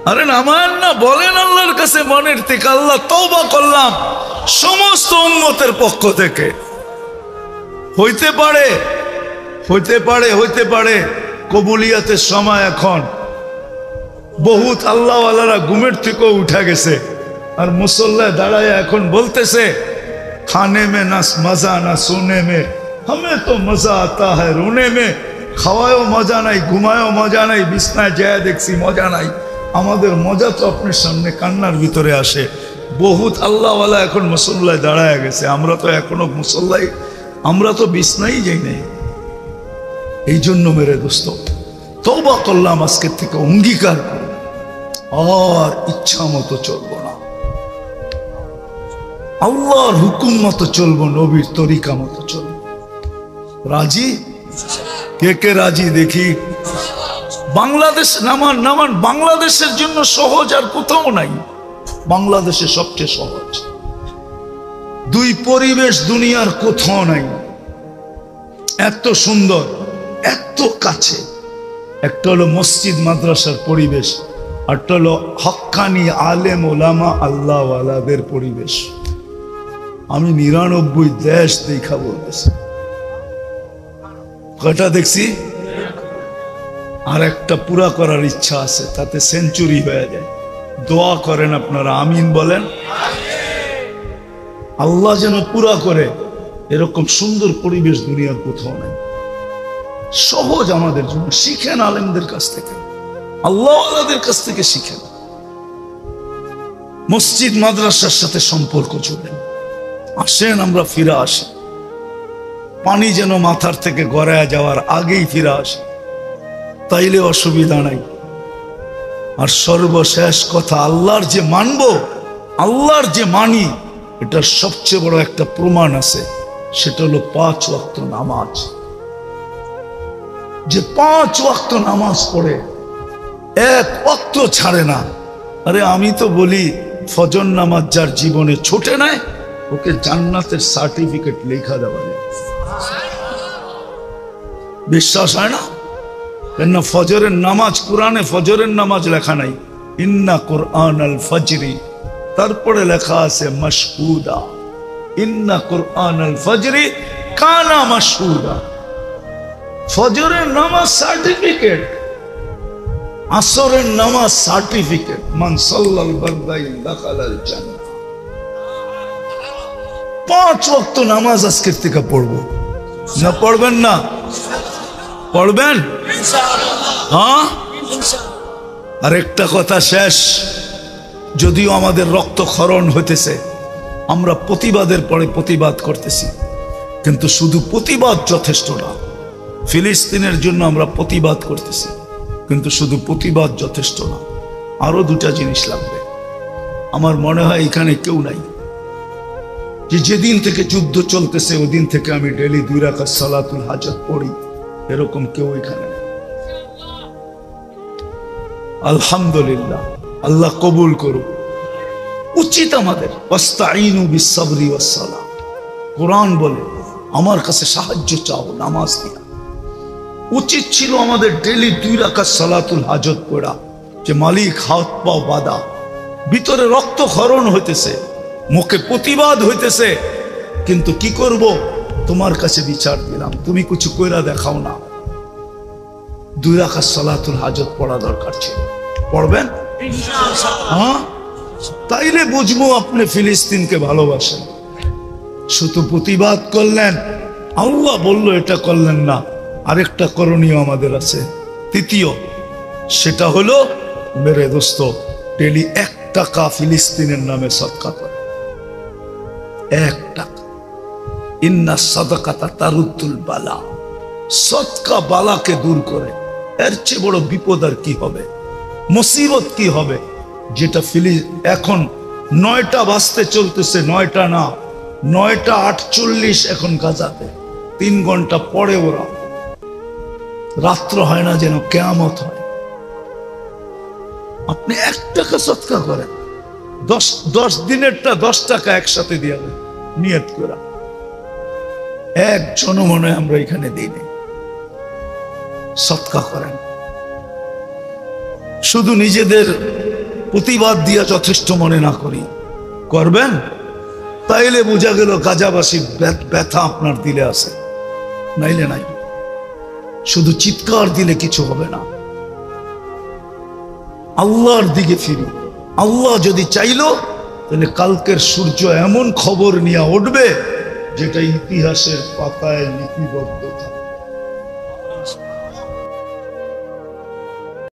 আরে নামান না, বলেন আল্লাহর কাছে মনের থেকে, আল্লাহ তওবা করলাম সমস্ত উম্মতের পক্ষ থেকে। হইতে পারে হইতে পারে হইতে পারে কবুলিয়াতের সময় এখন, বহুত আল্লাহওয়ালারা ঘুমের থেকেও উঠা গেছে, আর মুসল্লায় দাঁড়ায় এখন বলতেছে খানে মে না মজা না সোনে মে, हमें तो मजा आता है रोने में। খাওয়ায়ও মজা নাই, ঘুমায়ও মজা নাই, বিছনায় যায় দেখছি মজা নাই। আমাদের মজা তো আপনার সামনে কান্নার ভিতরে আসে। বহুত আল্লাহওয়ালা এখন মুসল্লায় দাঁড়ায় গেছে, আমরা তো এখনো মুসল্লাই, আমরা তো বিছনাই যাই নাই। এই জন্য মেরে দোস্ত তওবা করলাম, আজকের থেকে অঙ্গীকার করি আর ইচ্ছা মতো চলবো না, আল্লাহর হুকুম মতো চলবো, নবীর তরিকা মতো চলবো। রাজি? কে কে রাজি দেখি? বাংলাদেশ নামান নামান। বাংলাদেশের জন্য সহজ আর কোথাও নাই, বাংলাদেশে সবচেয়ে সহজ। দুই পরিবেশ দুনিয়ার কোথাও নাই, এত সুন্দর, এত কাছে। একটা হলো মসজিদ মাদ্রাসার পরিবেশ, আরটা হলো হক্কানি আলেম ওলামা আল্লাহওয়ালাদের পরিবেশ। আমি 99 দেশ দেখা বলতেছি। কয়টা দেখছি? আর একটা পুরা করার ইচ্ছা আছে, তাতে সেঞ্চুরি হয়ে যায়। দোয়া করেন আপনারা, আমিন বলেন। আল্লাহ যেন পুরা করে। এরকম সুন্দর পরিবেশ দুনিয়ার কোথাও নাই, সহজ আমাদের জন্য। শিখেন আলেমদের কাছ থেকে, আল্লাহওয়ালাদের কাছ থেকে শিখেন। মসজিদ মাদ্রাসার সাথে সম্পর্ক জুড়েন। আসেন আমরা ফিরে আসি, পানি যেন মাথার থেকে গড়ায় যাওয়ার আগেই ফিরে আসে, তাইলে অসুবিধা নাই। আর সর্বশেষ কথা, আল্লাহর যে মানব, আল্লাহর যে মানি, এটার সবচেয়ে বড় একটা প্রমাণ আছে, সেটা হলো 5 ওয়াক্ত নামাজ। যে 5 ওয়াক্ত নামাজ পড়ে, 1 ওয়াক্ত ছাড়ে না। আরে আমি তো বলি, ফজর নামাজ যার জীবনে ছোটে নাই, ওকে জান্নাতের সার্টিফিকেট লেখা দেওয়া যায়। বিশ্বাস হয় না? কেন? ফজরের নামাজ, কোরআনে ফজরের নামাজ লেখা নাই, ইন্না কুরআন আল ফজরি, তারপরে লেখা আছে মাশহুদা, ইন্না কুরআন আল ফজরি কানা মাশহুদা। ফজরের নামাজ সার্টিফিকেট, আসরের নামাজ সার্টিফিকেট, মান সাল্লাল বারদাইন দাখালাল জান্নাহ। 5 ওয়াক্ত নামাজ আজকের থেকে পড়বো না? পড়বেন না? পড়বেন? হ্যাঁ। আর একটা কথা শেষ, যদিও আমাদের রক্তক্ষরণ হইতেছে, আমরা প্রতিবাদের পরে প্রতিবাদ করতেছি, কিন্তু শুধু প্রতিবাদ যথেষ্ট না। ফিলিস্তিনের জন্য আমরা প্রতিবাদ করতেছি, কিন্তু শুধু প্রতিবাদ যথেষ্ট না, আরো 2টা জিনিস লাগবে। আমার মনে হয় এখানে কেউ নাই যে যেদিন থেকে যুদ্ধ চলতেছে ওদিন থেকে আমি ডেলি 2 রাকাত সালাতুল হাজত পড়ি, এরকম কেউ এখানে নেই। আলহামদুলিল্লাহ, আল্লাহ কবুল করুক। উচিত আমাদের ওয়াস্তাঈনু বিস-সাবরি ওয়াস-সালাহ। কোরআন বলে আমার কাছে সাহায্য চাও নামাজ দিয়া। উচিত ছিল আমাদের ডেলি 2 রাকাত সালাতুল হাজত পড়া, যে মালিক হাত পাও বাঁধা, ভিতরে রক্তক্ষরণ হইতেছে, মুখে প্রতিবাদ হইতেছে, কিন্তু কি করব? তোমার কাছে বিচার দিলাম, তুমি কিছু কইরা দেখাও না। 2 রাকাত সালাতুল হাজত পড়া দরকার ছিল। পড়বেন? হ্যাঁ, তাইলে বুঝবো আপনি ফিলিস্তিনকে ভালোবাসেন। শুধু প্রতিবাদ করলেন, আল্লাহ বলল এটা করলেন না। আরেকটা করণীয় আমাদের আছে, তৃতীয়, সেটা হলো মেরে দোস্ত, ডেলি 1 টাকা ফিলিস্তিনের নামে সদকা করে। 1 টাকা। ইন্না সাদাকাতা তারুদ্দুল বালা। সদকা বালাকে দূর করে। এর চেয়ে বড় বিপদ আর কি হবে, মুসিবত কি হবে? যেটা এখন 9টা বাজতে চলতেছে, 9টা না, 9টা 48 এখন গাজাতে। 3 ঘন্টা পরে ওরা, রাত্র হয় না যেন কিয়ামত হয়। আপনি 1 টাকা সদকা করেন, 10 দিনেরটা 10 টাকা একসাথে দিয়ে দেন নিয়ত করে। একজনও মনে হয় আমরা এখানে দিই নাই। সদকা করেন। শুধু নিজেদের প্রতিবাদ দিয়া যথেষ্ট মনে না করি, করবেন? তাইলে বোঝা গেল গাজাবাসী ব্যথা আপনার দিলে আছে, নাইলে নাই। শুধু চিৎকার দিলে কিছু হবে না। আল্লাহর দিকে ফিরি। আল্লাহ যদি চাইলো, তাহলে কালকের সূর্য এমন খবর নিয়ে উঠবে যেটা ইতিহাসের পাতায় লিপিবদ্ধ থাকে।